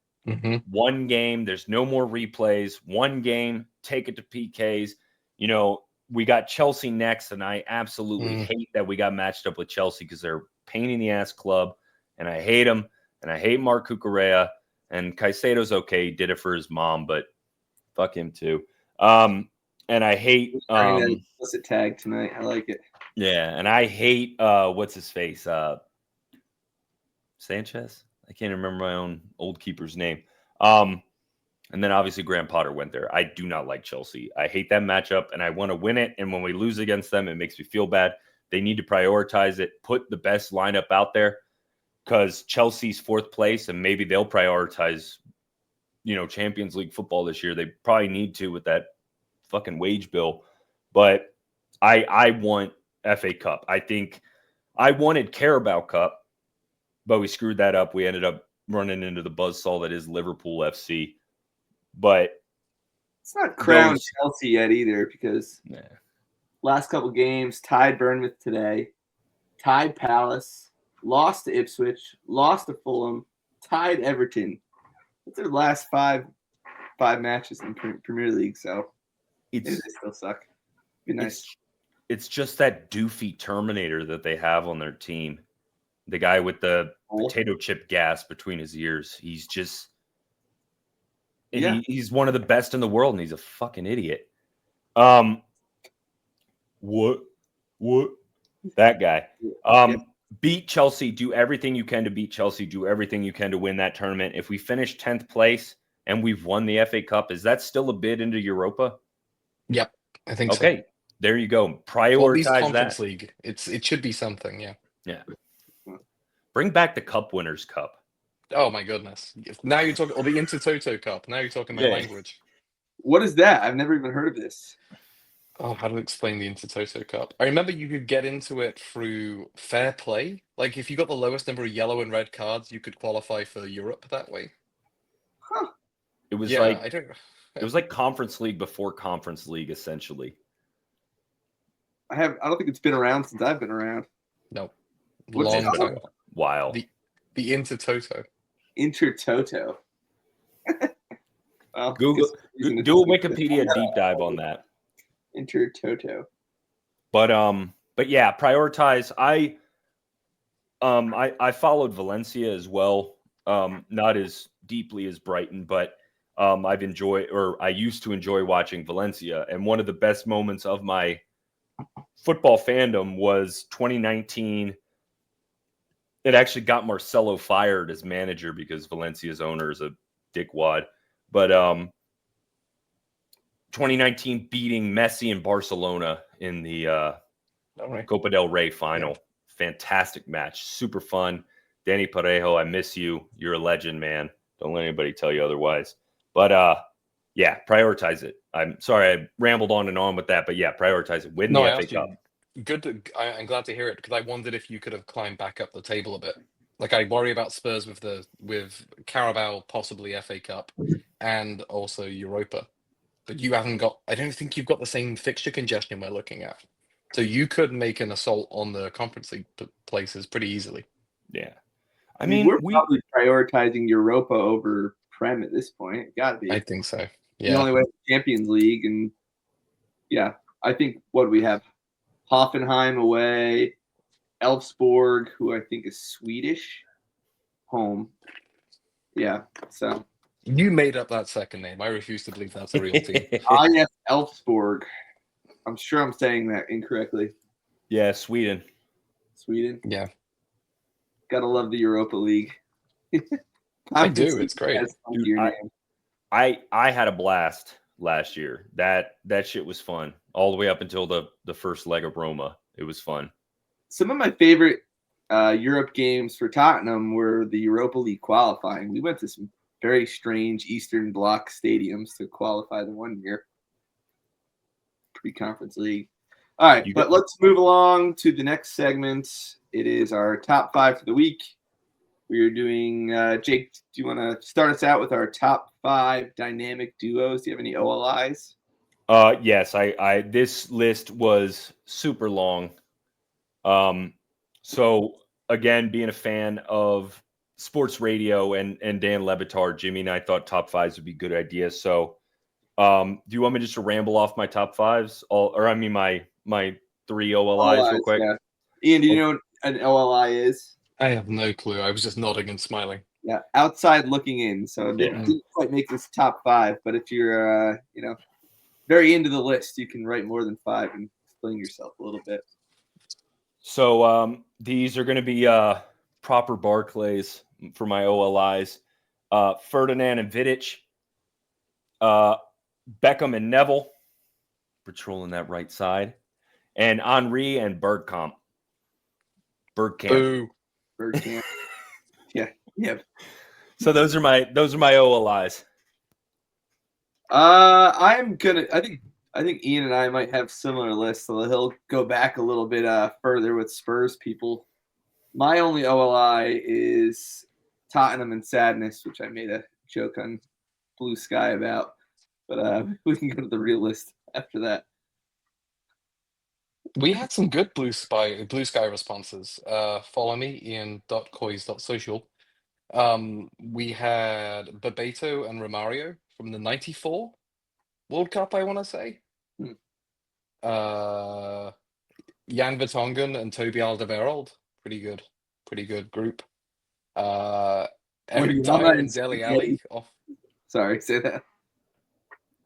One game, there's no more replays. One game, take it to PKs. We got Chelsea next, and I absolutely hate that we got matched up with Chelsea because they're a pain in the ass club, and I hate them, and I hate Mark Cucurella, and Caicedo's okay. He did it for his mom, but fuck him too. And I hate explicit tag tonight. I like it. Yeah, and I hate what's his face? Sanchez? I can't remember my own old keeper's name. And then obviously Graham Potter went there. I do not like Chelsea. I hate that matchup, and I want to win it. And when we lose against them, it makes me feel bad. They need to prioritize it, put the best lineup out there, because Chelsea's fourth place, and maybe they'll prioritize, Champions League football this year. They probably need to with that fucking wage bill. But I want FA Cup. I think I wanted Carabao Cup, but we screwed that up. We ended up running into the buzzsaw that is Liverpool FC. But it's not crowned Chelsea yet either, because last couple games, tied Bournemouth today, tied Palace, lost to Ipswich, lost to Fulham, tied Everton. That's their last five matches in Premier League, so they still suck. Be nice. It's just that doofy Terminator that they have on their team. The guy with the potato chip gas between his ears. He's just And Yeah. he's one of the best in the world, and he's a fucking idiot. What? That guy. Beat Chelsea. Do everything you can to beat Chelsea. Do everything you can to win that tournament. If we finish 10th place and we've won the FA Cup, is that still a bid into Europa? Yep, I think so. Okay, there you go. Prioritize Well, at least Conference that. League. It should be something, yeah. Yeah. Bring back the Cup Winners' Cup. Oh my goodness! Now you're talking, or the Intertoto Cup. Now you're talking my language. What is that? I've never even heard of this. Oh, how to explain the Intertoto Cup? I remember you could get into it through fair play. Like if you got the lowest number of yellow and red cards, you could qualify for Europe that way. Huh. It was Yeah, like I don't. it was like Conference League before Conference League, essentially. I don't think it's been around since I've been around. No, What's it long called? time. Wow. The Intertoto. Intertoto. Well, Do a Wikipedia deep dive on that. Intertoto. But yeah, prioritize. I followed Valencia as well. Not as deeply as Brighton, but I used to enjoy watching Valencia. And one of the best moments of my football fandom was 2019. It actually got Marcelo fired as manager because Valencia's owner is a dickwad. But 2019 beating Messi and Barcelona in the Copa del Rey final. Yeah. Fantastic match. Super fun. Danny Parejo, I miss you. You're a legend, man. Don't let anybody tell you otherwise. But yeah, prioritize it. I'm sorry I rambled on and on with that, but yeah, prioritize it. Win the FA Cup. I'm glad to hear it because I wondered if you could have climbed back up the table a bit. Like I worry about Spurs with Carabao, possibly FA Cup, and also Europa. But you haven't got. I don't think you've got the same fixture congestion we're looking at. So you could make an assault on the Conference League places pretty easily. Yeah, I mean we're probably prioritizing Europa over Prem at this point. Got to be. I think so. Yeah. The only way Champions League, and yeah, I think what we have. Hoffenheim away, Elfsborg, who I think is Swedish, home. Yeah, so. You made up that second name. I refuse to believe that's a real team. Yes, Elfsborg. I'm sure I'm saying that incorrectly. Yeah, Sweden. Yeah. Gotta love the Europa League. I do. It's great. Dude, I had a blast last year. That shit was fun. All the way up until the first leg of Roma. It was fun. Some of my favorite Europe games for Tottenham were the Europa League qualifying. We went to some very strange Eastern Bloc stadiums to qualify the one year. Pre-Conference League. All right, but let's move along to the next segment. It is our top 5 for the week. We are doing, Jake, do you want to start us out with our top 5 dynamic duos? Do you have any OLIs? Yes, I this list was super long. So again, being a fan of sports radio and Dan Lebatard, Jimmy and I thought top 5s would be good ideas. So do you want me just to ramble off my top 5s? My 3 OLIs real quick? Yeah. Ian, do you know what an OLI is? I have no clue. I was just nodding and smiling. Yeah, outside looking in. So it didn't quite make this top 5, but if you're very into the list, you can write more than 5 and explain yourself a little bit. So these are going to be proper Barclays for my OLIs. Ferdinand and Vidic, Beckham and Neville, patrolling that right side, and Henry and Bergkamp. Boo. Bergkamp. Yeah. So those are my OLIs. I think Ian and I might have similar lists, so he'll go back a little bit further with Spurs people. My only OLI is Tottenham and Sadness, which I made a joke on Blue Sky about, but we can go to the real list after that. We had some good Blue Sky responses. Follow me, ian.coys.social. We had Bebeto and Romario from the 94 World Cup, I want to say. Jan Vertonghen and Toby Alderweireld. Pretty good group. Eric Dyer and Dele Alli off. Sorry, say that.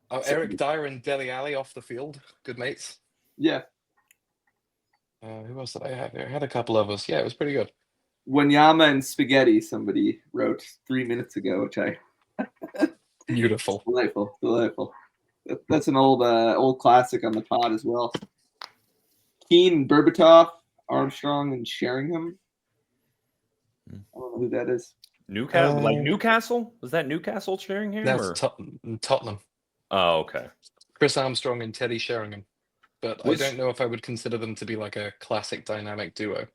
Oh, Eric Dyer and Dele Alli off the field. Good mates. Yeah. Who else did I have here? I had a couple of us. Yeah, it was pretty good. Wanyama and Spaghetti, somebody wrote 3 minutes ago, which I Beautiful. delightful. That's an old classic on the pod as well. Keane, Berbatov, Armstrong, and Sheringham. I don't know who that is. Newcastle? Was that Newcastle Sheringham? That's Tottenham. Oh, okay. Chris Armstrong and Teddy Sheringham. But I Was- don't know if I would consider them to be like a classic dynamic duo.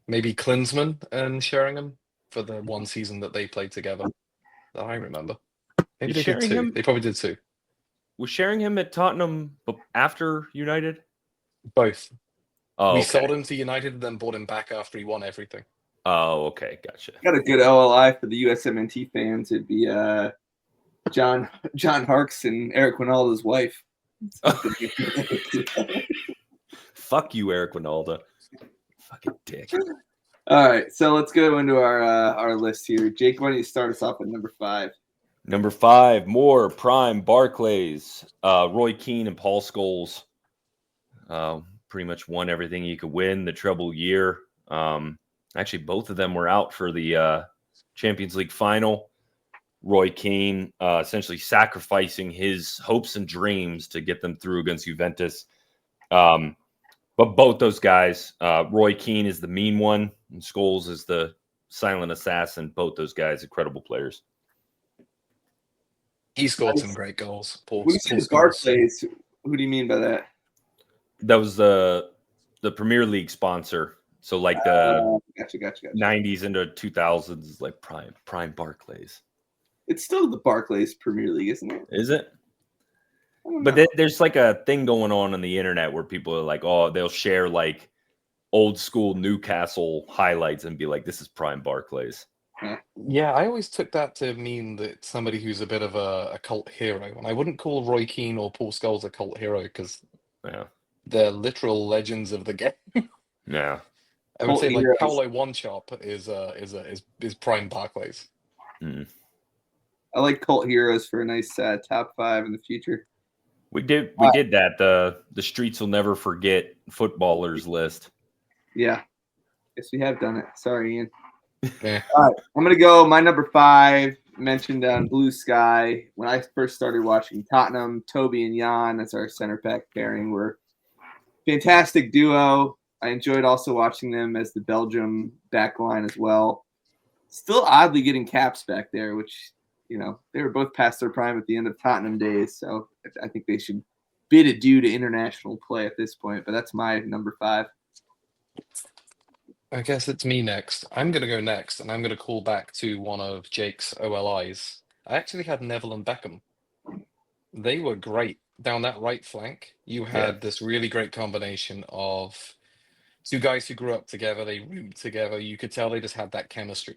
Maybe Klinsmann and Sheringham for the one season that they played together. That I remember. Maybe Is they did two. Sheringham- They probably did two. Was Sheringham at Tottenham after United? Both. Oh, We okay. sold him to United and then bought him back after he won everything. Oh, okay, gotcha. Got a good OLI for the USMNT fans. It'd be John Harkes and Eric Winalda's wife. Fuck you, Eric Winalda. Fucking dick. All right, so let's go into our list here. Jake, why don't you start us off at number 5? Number 5, Moore, Prime, Barclays, Roy Keane, and Paul Scholes. Pretty much won everything you could win. The treble year. Actually, both of them were out for the Champions League final. Roy Keane essentially sacrificing his hopes and dreams to get them through against Juventus. But both those guys, Roy Keane is the mean one, and Scholes is the silent assassin. Both those guys, incredible players. He scored some great goals. When you say Barclays, who do you mean by that? That was the Premier League sponsor. So like the Gotcha. 90s into 2000s, like prime Barclays. It's still the Barclays Premier League, isn't it? Is it? I don't But know. there's like a thing going on the internet where people are like, oh, they'll share like old school Newcastle highlights and be like, this is prime Barclays. Yeah, I always took that to mean that somebody who's a bit of a cult hero. And I wouldn't call Roy Keane or Paul Scholes a cult hero because Yeah. they're literal legends of the game. Yeah. I would Cult say like heroes. Paolo One-Chop is prime Barclays. I like cult heroes for a nice top 5 in the future. We did that. The streets will never forget footballers list. Yeah. Guess we have done it. Sorry, Ian. Yeah. All right. I'm going to go my number 5, mentioned on Blue Sky. When I first started watching Tottenham, Toby and Jan as our center back pairing were fantastic duo. I enjoyed also watching them as the Belgium back line as well. Still oddly getting caps back there, which, they were both past their prime at the end of Tottenham days. So I think they should bid adieu to international play at this point. But that's my number 5. I guess it's me next. I'm going to go next, and I'm going to call back to one of Jake's OLIs. I actually had Neville and Beckham. They were great. Down that right flank, you had this really great combination of two guys who grew up together. They roomed together. You could tell they just had that chemistry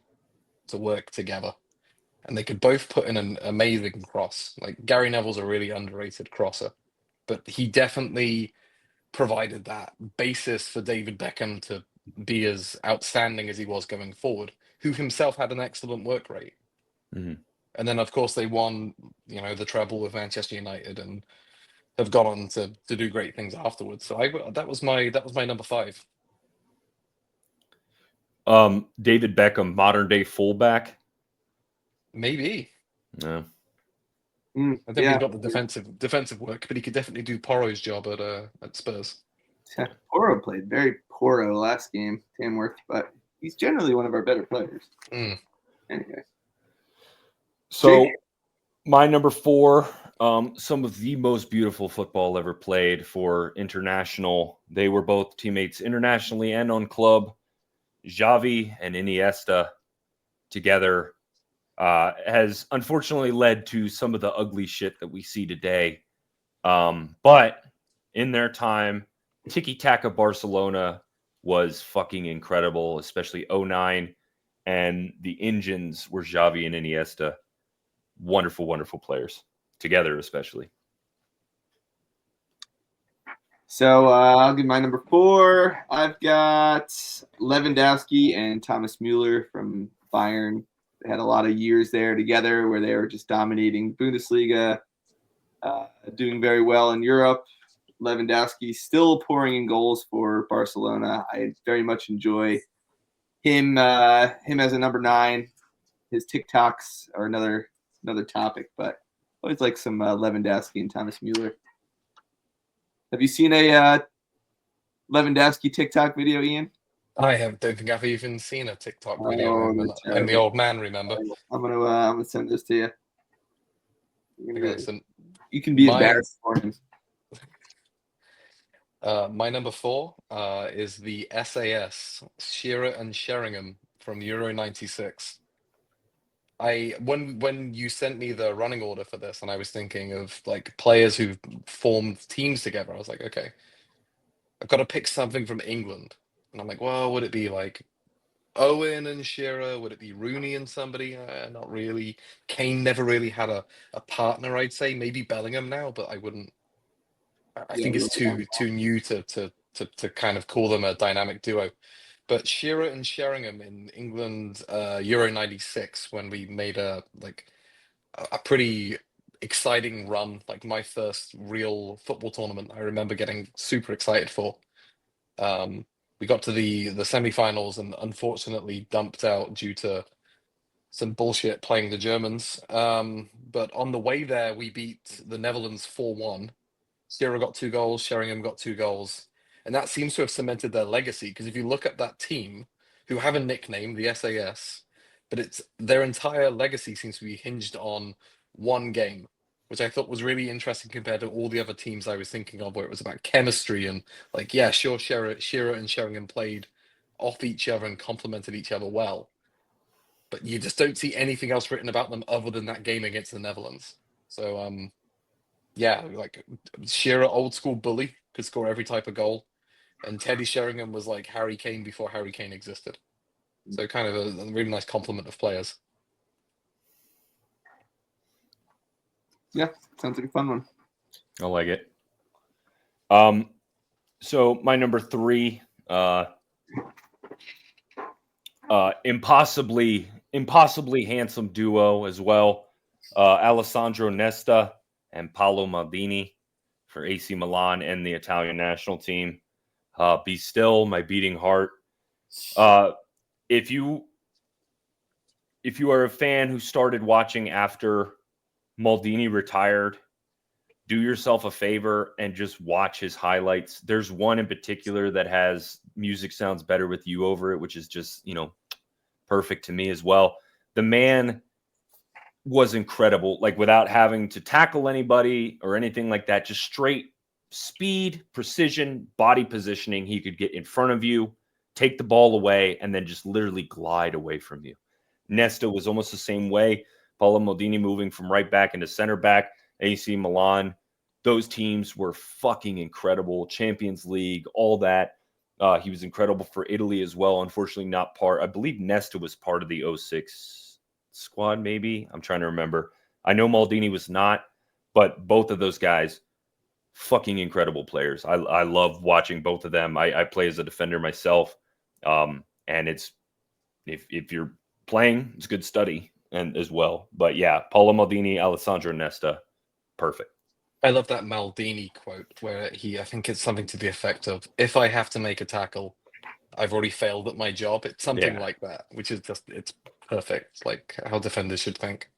to work together. And they could both put in an amazing cross. Like Gary Neville's a really underrated crosser, but he definitely provided that basis for David Beckham to be as outstanding as he was going forward, who himself had an excellent work rate. Mm-hmm. And then, of course, they won, the treble with Manchester United and have gone on to do great things afterwards. So that was my number 5. David Beckham, modern day fullback. Maybe. No. I don't think he's got the defensive work, but he could definitely do Porro's job at Spurs. Porro played very Porro last game, Tamworth, but he's generally one of our better players. Anyway. So Jake? my number 4, some of the most beautiful football ever played for international. They were both teammates internationally and on club. Xavi and Iniesta together has unfortunately led to some of the ugly shit that we see today. But in their time, tiki-taka Barcelona was fucking incredible, especially 09. And the engines were Xavi and Iniesta. Wonderful, wonderful players. Together, especially. So I'll give my number 4. I've got Lewandowski and Thomas Müller from Bayern. They had a lot of years there together where they were just dominating Bundesliga, doing very well in Europe. Lewandowski still pouring in goals for Barcelona. I very much enjoy him as a number 9. His TikToks are another topic, but always like some Lewandowski and Thomas Mueller. Have you seen a Lewandowski TikTok video, Ian? Don't think I've even seen a TikTok video. Oh, I'm the old man, remember? I'm gonna send this to you. Okay, so You can be embarrassed for him. My number 4 is the SAS, Shearer and Sheringham from Euro 96. When you sent me the running order for this, and I was thinking of like players who've formed teams together, I was like, okay, I've got to pick something from England. And I'm like, well, would it be like Owen and Shearer? Would it be Rooney and somebody? Not really. Kane never really had a partner, I'd say. Maybe Bellingham now, but I wouldn't. I think it's too new to kind of call them a dynamic duo. But Shearer and Sheringham in England, Euro 96, when we made a pretty exciting run, like my first real football tournament, I remember getting super excited for. We got to the semi-finals and unfortunately dumped out due to some bullshit playing the Germans. But on the way there, we beat the Netherlands 4-1. Shearer got 2 goals, Sheringham got 2 goals. And that seems to have cemented their legacy, because if you look at that team, who have a nickname, the SAS, but it's their entire legacy seems to be hinged on one game, which I thought was really interesting compared to all the other teams I was thinking of, where it was about chemistry and like, yeah, sure, Shearer and Sheringham played off each other and complemented each other well, but you just don't see anything else written about them other than that game against the Netherlands. So, yeah, like Shearer, old school bully, could score every type of goal. And Teddy Sheringham was like Harry Kane before Harry Kane existed. So kind of a really nice complement of players. Yeah, sounds like a fun one. I like it. So my number 3, impossibly handsome duo as well. Alessandro Nesta and Paolo Maldini for AC Milan and the Italian national team. Be still, my beating heart. If you are a fan who started watching after Maldini retired, do yourself a favor and just watch his highlights. There's one in particular that has Music Sounds Better With You over it, which is just, perfect to me as well. The man was incredible, like without having to tackle anybody or anything like that, just straight speed, precision, body positioning. He could get in front of you, take the ball away, and then just literally glide away from you. Nesta was almost the same way. Paolo Maldini moving from right back into center back. AC Milan, those teams were fucking incredible. Champions League, all that. He was incredible for Italy as well. Unfortunately, not part. I believe Nesta was part of the 06 squad, maybe. I'm trying to remember. I know Maldini was not, but both of those guys, fucking incredible players. I love watching both of them. I play as a defender myself, and it's if you're playing, it's good study and as well. But yeah, Paolo Maldini, Alessandro Nesta, perfect. I love that Maldini quote where I think it's something to the effect of, if I have to make a tackle, I've already failed at my job. It's something like that, which is just, it's perfect. It's like how defenders should think.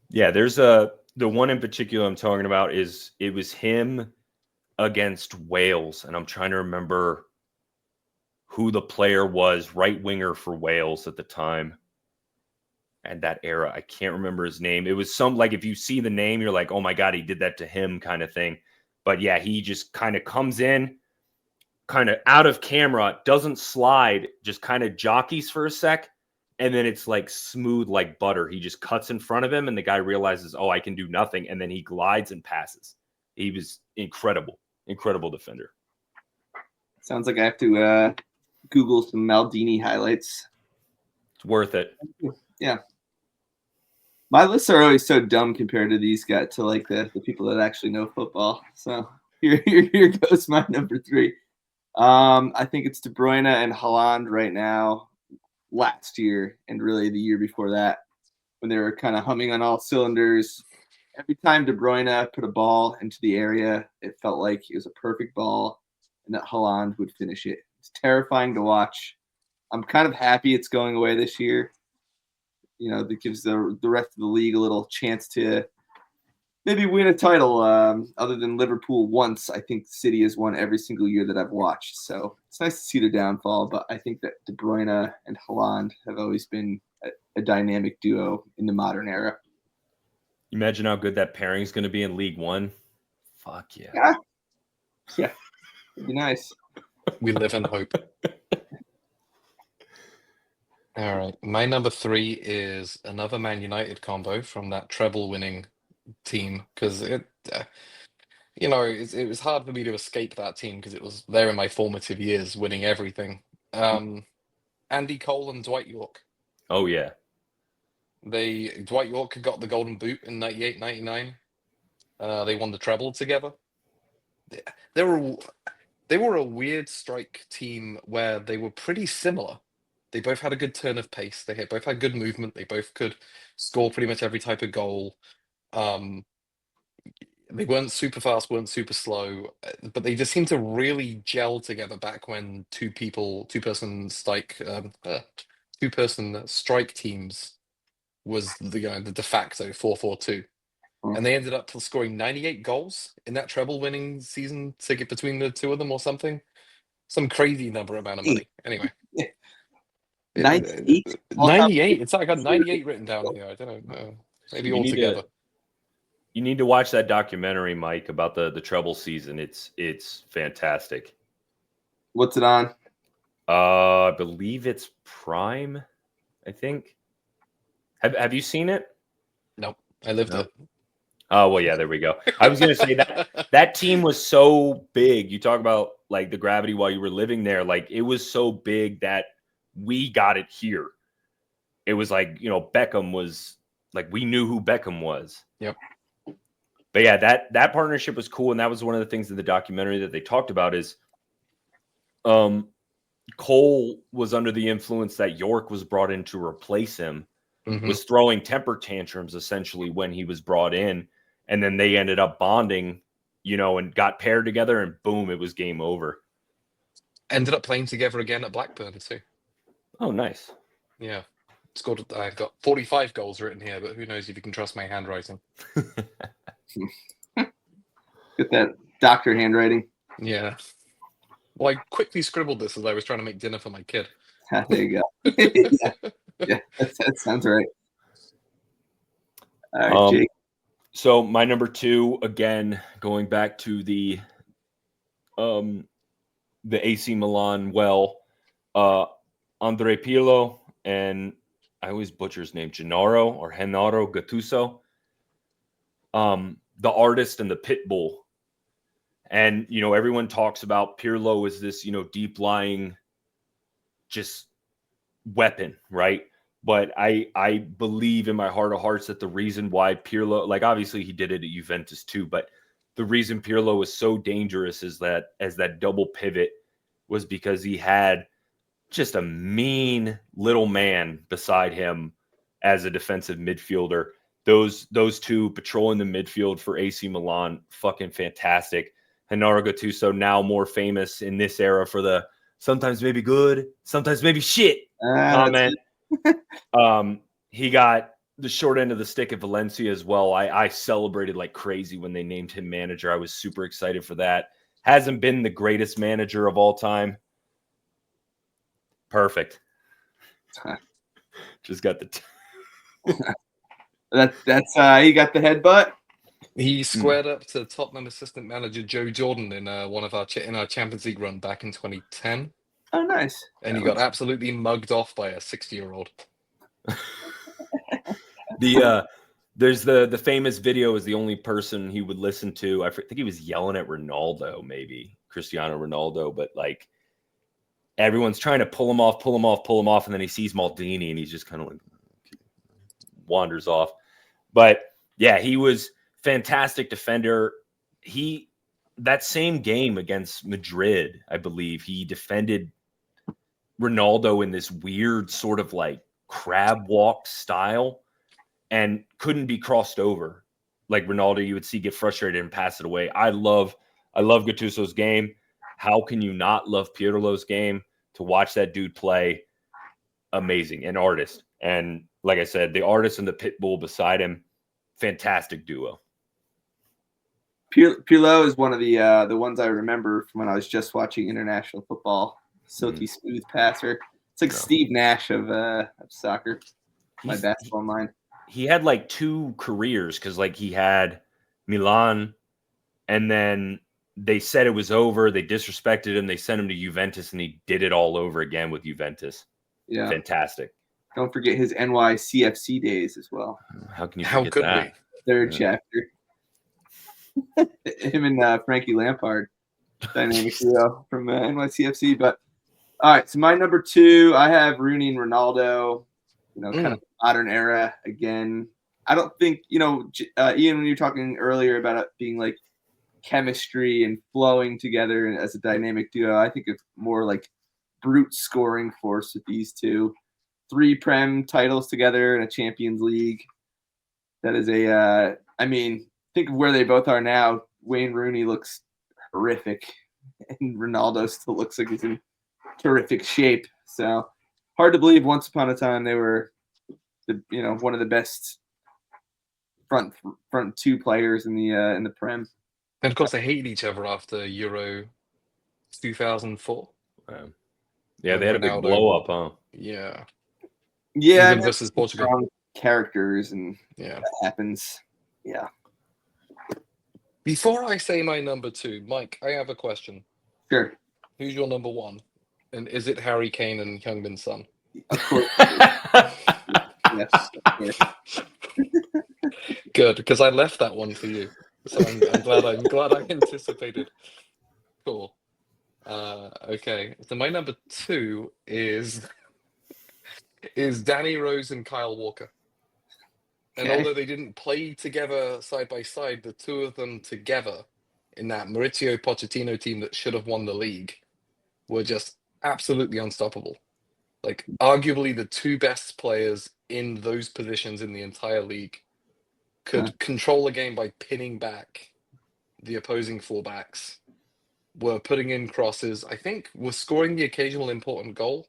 Yeah, there's the one in particular I'm talking about it was him against Wales, and I'm trying to remember who the player was, right winger for Wales at the time. And that era, I can't remember his name. It was some, like, if you see the name, you're like, oh my God, he did that to him kind of thing. But yeah, he just kind of comes in, kind of out of camera, doesn't slide, just kind of jockeys for a sec. And then it's like smooth like butter. He just cuts in front of him and the guy realizes, oh, I can do nothing. And then he glides and passes. He was incredible defender. Sounds like I have to Google some Maldini highlights. It's worth it. Yeah. My lists are always so dumb compared to these guys, to like the people that actually know football. So here goes my number 3. I think it's De Bruyne and Haaland right now, last year, and really the year before that. when they were kind of humming on all cylinders. Every time De Bruyne put a ball into the area, it felt like it was a perfect ball and that Haaland would finish it. It's terrifying to watch. I'm kind of happy it's going away this year. That gives the rest of the league a little chance to maybe win a title. Other than Liverpool once, I think City has won every single year that I've watched. So it's nice to see the downfall, but I think that De Bruyne and Haaland have always been a dynamic duo in the modern era. Imagine how good that pairing is going to be in League One. Fuck yeah. Yeah. It'd be nice. We live in hope. All right. My number 3 is another Man United combo from that treble-winning team, because it was hard for me to escape that team because it was there in my formative years, winning everything. Andy Cole and Dwight York. Oh, yeah. Dwight York got the Golden Boot in 98, 99. They won the treble together. They were a weird strike team where they were pretty similar. They both had a good turn of pace. They both had good movement. They both could score pretty much every type of goal. They weren't super fast, weren't super slow, but they just seemed to really gel together back when two-person strike teams was the de facto 4-4-2. And they ended up scoring 98 goals in that treble-winning season to get between the two of them or something. Some crazy amount of money. Anyway. 98? 98. It's like I got 98 written down here. I don't know. Maybe all together. You need to watch that documentary, Mike, about the treble season. It's fantastic. What's it on? I believe it's Prime, I think. Have you seen it? Nope. I lived it. Oh, well, yeah, there we go. I was going to say that team was so big. You talk about like the gravity while you were living there. Like it was so big that we got it here. It was like, Beckham was like, we knew who Beckham was. Yep. But yeah, that partnership was cool. And that was one of the things in the documentary that they talked about is Cole was under the influence that York was brought in to replace him, was throwing temper tantrums essentially when he was brought in. And then they ended up bonding, and got paired together and boom, it was game over. Ended up playing together again at Blackburn too. Oh, nice. Yeah. I've got 45 goals written here, but who knows if you can trust my handwriting. Get that doctor handwriting. Yeah. Well, I quickly scribbled this as I was trying to make dinner for my kid. There you go. yeah, that sounds right. All right, Jake. So my number 2, again, going back to the AC Milan Andre Pirlo, and I always butcher his name, Gennaro Gattuso, the artist and the pit bull. And, everyone talks about Pirlo as this, deep lying just weapon, right? But I believe in my heart of hearts that the reason why Pirlo, like obviously he did it at Juventus too, but the reason Pirlo was so dangerous is that as that double pivot was because he had just a mean little man beside him as a defensive midfielder. Those two patrolling the midfield for AC Milan, fucking fantastic. Gennaro Gattuso, now more famous in this era for the sometimes maybe good, sometimes maybe shit comment. He got the short end of the stick at Valencia as well. I celebrated like crazy when they named him manager. I was super excited for that. Hasn't been the greatest manager of all time. Perfect. Just got the that's he got the headbutt. He squared up to Tottenham assistant manager Joe Jordan in one of our Champions League run back in 2010. Oh, nice. And he got absolutely mugged off by a 60-year-old. There's the famous video is the only person he would listen to. I think he was yelling at Ronaldo, maybe Cristiano Ronaldo, but like everyone's trying to pull him off, and then he sees Maldini and he's just kind of like wanders off. But yeah, he was fantastic defender. That same game against Madrid, I believe, he defended Ronaldo in this weird sort of like crab walk style. and couldn't be crossed over. Like Ronaldo, you would see get frustrated and pass it away. I love Gattuso's game. How can you not love Pirlo's game? To watch that dude play, amazing, an artist. And like I said, the artist and the pit bull beside him, fantastic duo. Pirlo is one of the ones I remember from when I was just watching international football. Silky smooth passer. It's like Steve Nash of soccer. My basketball mind. He had like 2 careers because like he had Milan, and then they said it was over. They disrespected him. They sent him to Juventus, and he did it all over again with Juventus. Yeah, fantastic. Don't forget his NYCFC days as well. How can you forget that? Third chapter. Him and Frankie Lampard, dynamic duo from NYCFC. But all right, so my number 2, I have Rooney and Ronaldo. Kind of modern era again. I don't think Ian, when you were talking earlier about it being like chemistry and flowing together and as a dynamic duo, I think it's more like brute scoring force with these two. 3 Prem titles together in a Champions League. That is think of where they both are now. Wayne Rooney looks horrific, and Ronaldo still looks like he's in terrific shape. So hard to believe. Once upon a time, they were one of the best front 2 players in the Prem. And of course, they hated each other after Euro 2004. Yeah, they had a big blow up, huh? Yeah. Yeah, England versus Portugal. Characters, and that happens. Yeah. Before I say my number 2, Mike, I have a question. Sure. Who's your number 1? And is it Harry Kane and Heung-min Son? Of course. Yes, of course. Good, because I left that one for you. So I'm glad I anticipated. Cool. Okay. So my number 2 is Danny Rose and Kyle Walker. And although they didn't play together side by side, the 2 of them together in that Maurizio Pochettino team that should have won the league were just absolutely unstoppable. Like, arguably the 2 best players in those positions in the entire league could control a game by pinning back the opposing fullbacks, were putting in crosses, I think were scoring the occasional important goal.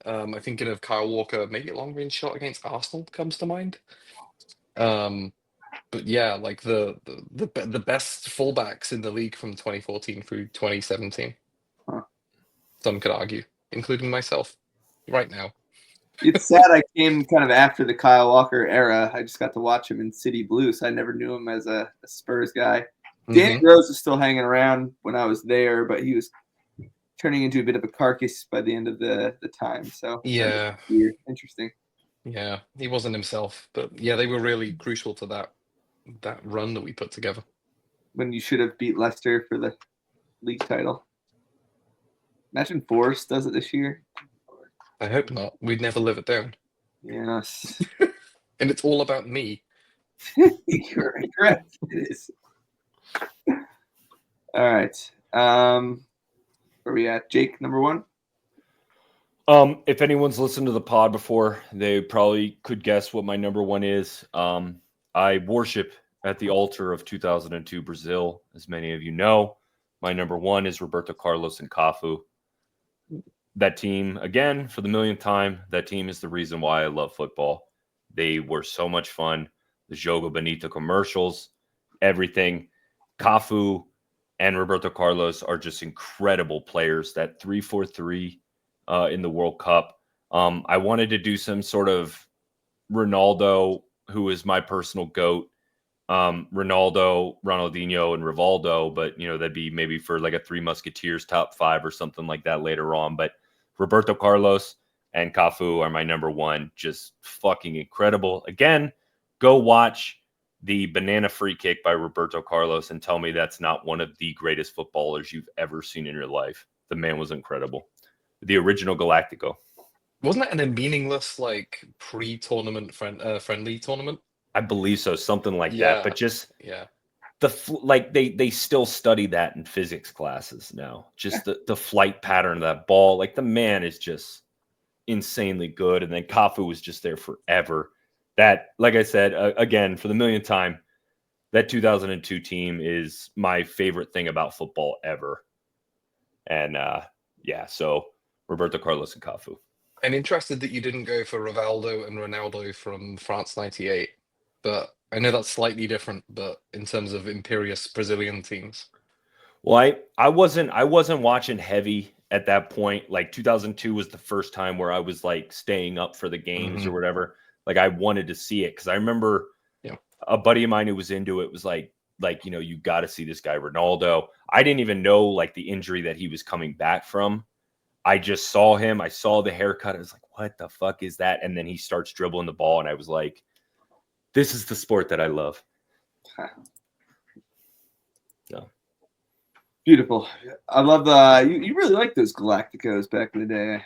I'm thinking of Kyle Walker, maybe a long-range shot against Arsenal comes to mind. But yeah, like the best fullbacks in the league from 2014 through 2017. Some could argue, including myself, right now. It's sad I came kind of after the Kyle Walker era. I just got to watch him in City Blue, so I never knew him as a Spurs guy. Danny Rose was still hanging around when I was there, but he was turning into a bit of a carcass by the end of the time. So yeah, weird. Interesting. Yeah, he wasn't himself, but yeah, they were really crucial to that run that we put together. When you should have beat Leicester for the league title. Imagine Forrest does it this year. I hope not. We'd never live it down. Yes. And it's all about me. You're correct. It is. All right. Where are we at? Jake, number 1? If anyone's listened to the pod before, they probably could guess what my number 1 is. I worship at the altar of 2002 Brazil, as many of you know. My number 1 is Roberto Carlos and Cafu. That team, again, for the millionth time, that team is the reason why I love football. They were so much fun. The Jogo Bonito commercials, everything. Cafu and Roberto Carlos are just incredible players. That 3-4-3 in the World Cup. I wanted to do some sort of Ronaldo, who is my personal GOAT. Ronaldo, Ronaldinho, and Rivaldo, but that'd be maybe for like a 3 Musketeers top 5 or something like that later on. But Roberto Carlos and Cafu are my number 1. Just fucking incredible. Again, go watch the banana free kick by Roberto Carlos and tell me that's not one of the greatest footballers you've ever seen in your life. The man was incredible. The original Galactico. Wasn't that in a meaningless like pre-tournament friendly tournament? I believe so, something like that. But just they still study that in physics classes now. Just the flight pattern of that ball. Like the man is just insanely good. And then Cafu was just there forever. that, like I said, again, for the millionth time, that 2002 team is my favorite thing about football ever. And so Roberto Carlos and Cafu. I'm interested that you didn't go for Rivaldo and Ronaldo from France '98, but I know that's slightly different. But in terms of imperious Brazilian teams, well, I wasn't watching heavy at that point. Like 2002 was the first time where I was like staying up for the games or whatever. Like I wanted to see it because I remember a buddy of mine who was into it was like you got to see this guy Ronaldo. I didn't even know like the injury that he was coming back from. I just saw him. I saw the haircut. I was like, what the fuck is that? And then he starts dribbling the ball. And I was like, this is the sport that I love. So. Beautiful. I love you really like those Galacticos back in the day.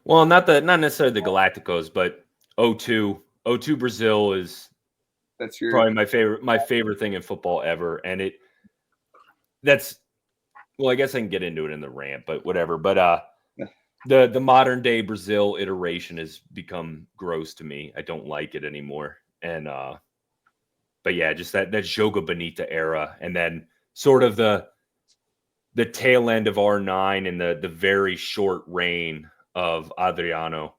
Well, not necessarily the Galacticos, but 02 Brazil is probably my favorite thing in football ever. And I guess I can get into it in the rant, but whatever. But the modern day Brazil iteration has become gross to me. I don't like it anymore. And but yeah, just that Joga Bonita era, and then sort of the tail end of R9 and the very short reign of Adriano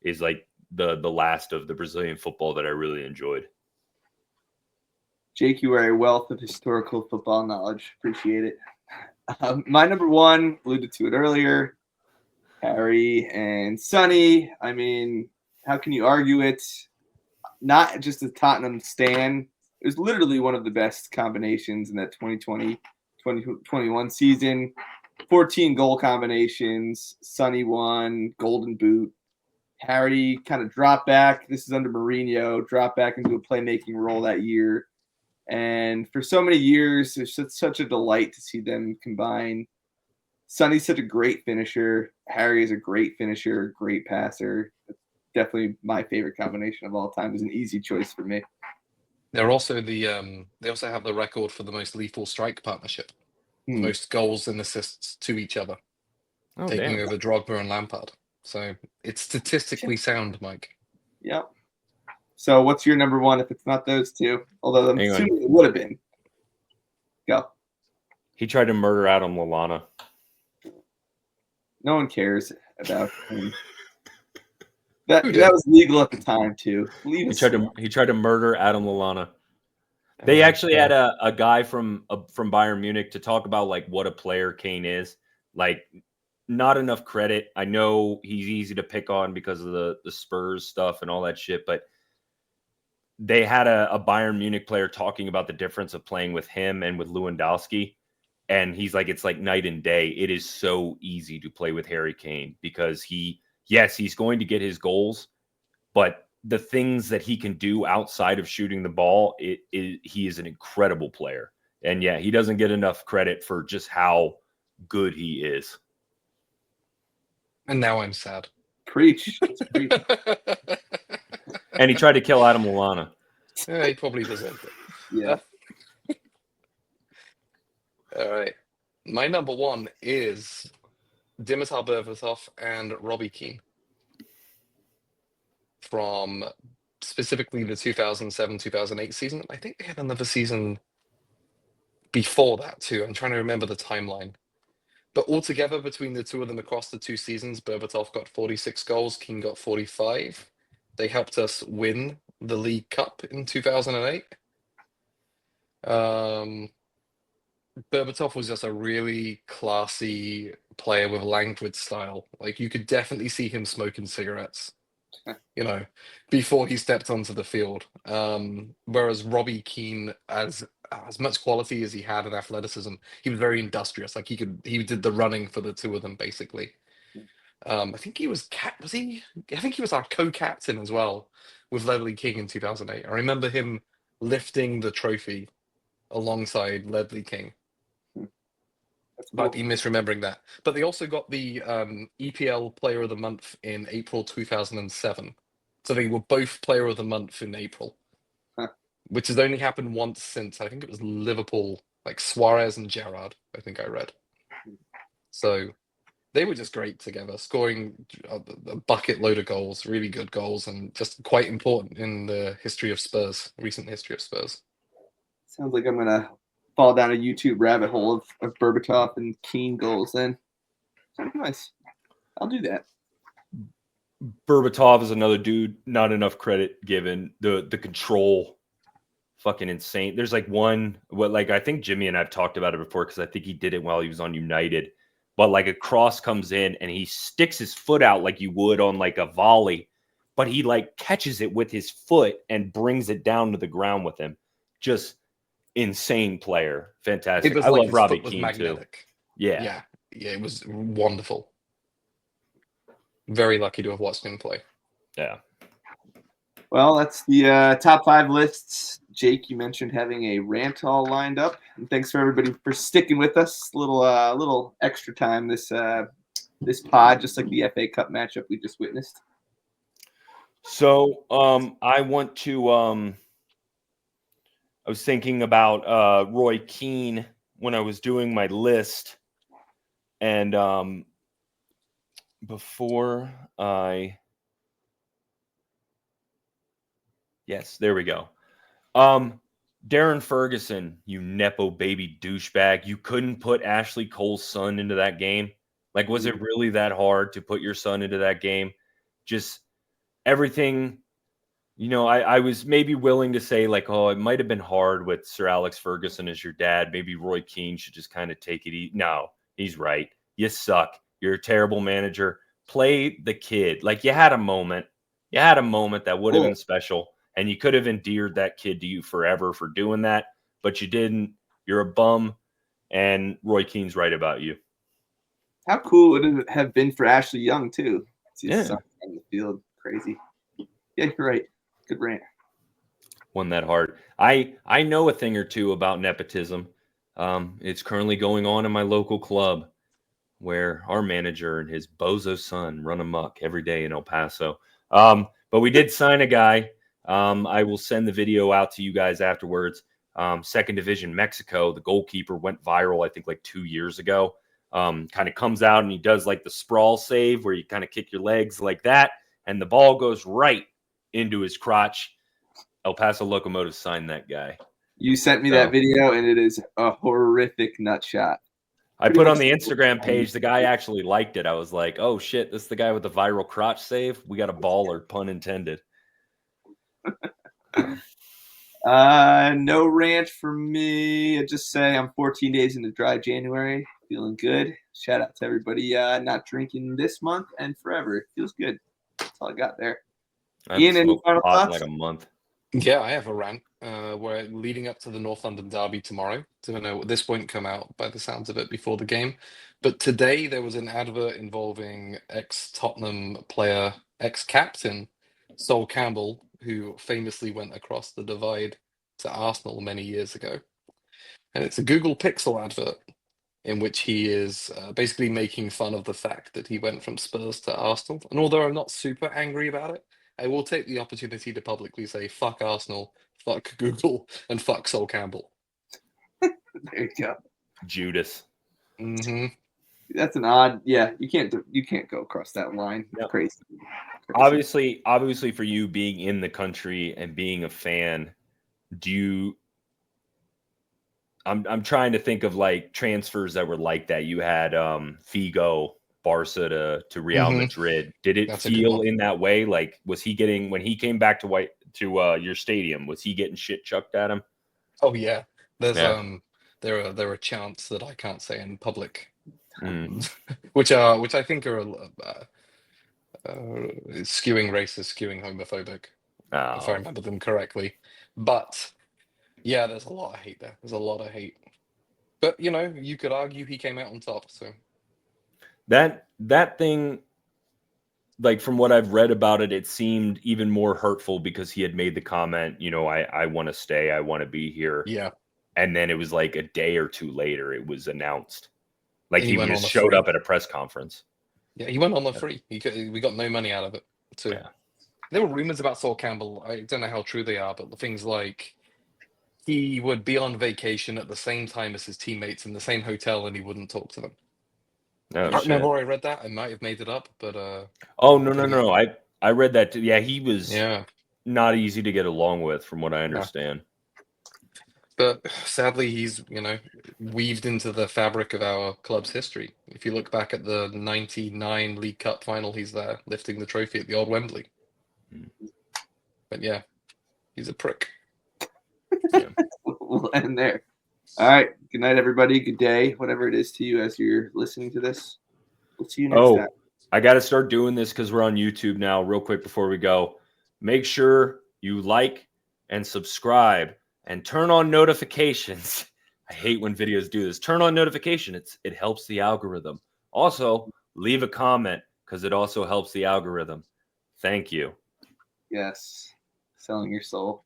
is like the last of the Brazilian football that I really enjoyed. Jake, you are a wealth of historical football knowledge. Appreciate it. My number one, alluded to it earlier, Harry and Sonny. I mean, how can you argue it? Not just a Tottenham stan. It was literally one of the best combinations in that 2020-2021 season. 14 goal combinations. Sonny won, Golden Boot. Harry kind of dropped back. This is under Mourinho. Dropped back into a playmaking role that year. And for so many years, it's such a delight to see them combine. Sonny's such a great finisher. Harry is a great finisher, great passer. It's definitely my favorite combination of all time. It was an easy choice for me. they're also they also have the record for the most lethal strike partnership, most goals and assists to each other, taking over Drogba and Lampard. So it's statistically sound, Mike. Yep. So what's your number one if it's not those two? Although I'm assuming it would have been. Go. He tried to murder Adam Lallana. No one cares about him. That was legal at the time too. He tried to murder Adam Lallana. They actually had a guy from Bayern Munich to talk about like what a player Kane is. Like, not enough credit. I know he's easy to pick on because of the Spurs stuff and all that shit, but they had a Bayern Munich player talking about the difference of playing with him and with Lewandowski. And he's like, it's like night and day. It is so easy to play with Harry Kane because he's going to get his goals, but the things that he can do outside of shooting the ball, he is an incredible player. And yeah, he doesn't get enough credit for just how good he is. And now I'm sad. Preach. And he tried to kill Adam Lallana. Yeah, he probably deserved it. Yeah. All right. My number one is Dimitar Berbatov and Robbie Keane. From specifically the 2007-2008 season. I think they had another season before that too. I'm trying to remember the timeline. But altogether, between the two of them across the two seasons, Berbatov got 46 goals, Keane got 45. They helped us win the League Cup in 2008. Berbatov was just a really classy player with languid style. Like, you could definitely see him smoking cigarettes, before he stepped onto the field. Whereas Robbie Keane, as much quality as he had in athleticism, he was very industrious. Like, he did the running for the two of them, basically. I think he was I think he was our co-captain as well with Ledley King in 2008. I remember him lifting the trophy alongside Ledley King. Might be misremembering that. But they also got the EPL Player of the Month in April 2007. So they were both Player of the Month in April, which has only happened once since, I think it was Liverpool, like Suarez and Gerrard, I think I read. So They were just great together, scoring a bucket load of goals, really good goals, and just quite important in the history of Spurs, recent history of Spurs. Sounds like I'm gonna fall down a YouTube rabbit hole of Berbatov and Keane goals. Then sounds nice. I'll do that. Berbatov is another dude. Not enough credit given. The control, fucking insane. There's like one. What like I think Jimmy and I've talked about it before because I think he did it while he was on United. But like a cross comes in and he sticks his foot out like you would on like a volley, but he like catches it with his foot and brings it down to the ground with him. Just insane player. Fantastic. It was I like love his Robbie foot was Keane magnetic. too. Yeah. Yeah, it was wonderful. Very lucky to have watched him play. Yeah. Well, that's the top 5 lists. Jake, you mentioned having a rant all lined up, and thanks for everybody for sticking with us. Little extra time this pod, just like the FA Cup matchup we just witnessed. So I want to I was thinking about Roy Keane when I was doing my list, and before yes, there we go. Darren Ferguson, you Nepo baby douchebag. You couldn't put Ashley Cole's son into that game. Like, was it really that hard to put your son into that game? Just everything, I was maybe willing to say, like, oh, it might have been hard with Sir Alex Ferguson as your dad. Maybe Roy Keane should just kind of take it easy. No, he's right. You suck. You're a terrible manager. Play the kid. Like, you had a moment. You had a moment that would have been special. And you could have endeared that kid to you forever for doing that, but you didn't. You're a bum, and Roy Keane's right about you. How cool would it have been for Ashley Young, too? See his Yeah. son on the field. Crazy. Yeah, you're right. Good rant. Won that hard. I know a thing or two about nepotism. It's currently going on in my local club where our manager and his bozo son run amok every day in El Paso. But we did sign a guy. I will send the video out to you guys afterwards. Second Division Mexico, the goalkeeper went viral, I think, like 2 years ago. Kind of comes out and he does like the sprawl save where you kind of kick your legs like that, and the ball goes right into his crotch. El Paso Locomotive signed that guy. You sent me that video, and it is a horrific nut shot. I put on the Instagram page, the guy actually liked it. I was like, oh shit, this is the guy with the viral crotch save. We got a baller, pun intended. No rant for me. I just say I'm 14 days into dry January, feeling good. Shout out to everybody not drinking this month and forever. It feels good. That's all I got there. Ian, any final thoughts? In like a month. Yeah, I have a rant. We're leading up to the North London derby tomorrow. So I know this won't come out by the sounds of it before the game. But today there was an advert involving ex-Tottenham player, ex-captain Sol Campbell, who famously went across the divide to Arsenal many years ago. And it's a Google Pixel advert in which he is basically making fun of the fact that he went from Spurs to Arsenal. And although I'm not super angry about it, I will take the opportunity to publicly say, fuck Arsenal, fuck Google, and fuck Sol Campbell. There you go. Judas. Mm-hmm. That's an odd. Yeah, you can't go across that line. Yep. Crazy. Obviously, for you being in the country and being a fan, I'm trying to think of like transfers that were like that. You had Figo, Barca to Real Madrid. Did it feel in that way? Like, was he getting, when he came back to your stadium, was he getting shit chucked at him? Oh yeah. There are chants that I can't say in public, which I think are skewing racist, skewing homophobic, if I remember them correctly. But yeah, there's a lot of hate there. There's a lot of hate. But you could argue he came out on top. So that thing, like from what I've read about it, it seemed even more hurtful because he had made the comment, I want to stay, I want to be here. Yeah. And then it was like a day or two later, it was announced. Like he just showed up at a press conference. Yeah, he went on the free. We got no money out of it. So there were rumors about Sol Campbell. I don't know how true they are, but the things like he would be on vacation at the same time as his teammates in the same hotel and he wouldn't talk to them. Oh, I can't shit. remember where I read that. I might have made it up, but Oh, no. I read that too. Yeah, he was yeah. not easy to get along with, from what I understand. But sadly, he's, weaved into the fabric of our club's history. If you look back at the 99 League Cup final, he's there lifting the trophy at the old Wembley. But yeah, he's a prick. Yeah. We'll end there. All right. Good night, everybody. Good day, whatever it is to you as you're listening to this. We'll see you next time. I got to start doing this because we're on YouTube now. Real quick before we go, make sure you like and subscribe and turn on notifications. I hate when videos do this. Turn on notification. It helps the algorithm. Also, leave a comment because it also helps the algorithm. Thank you. Yes. Selling your soul.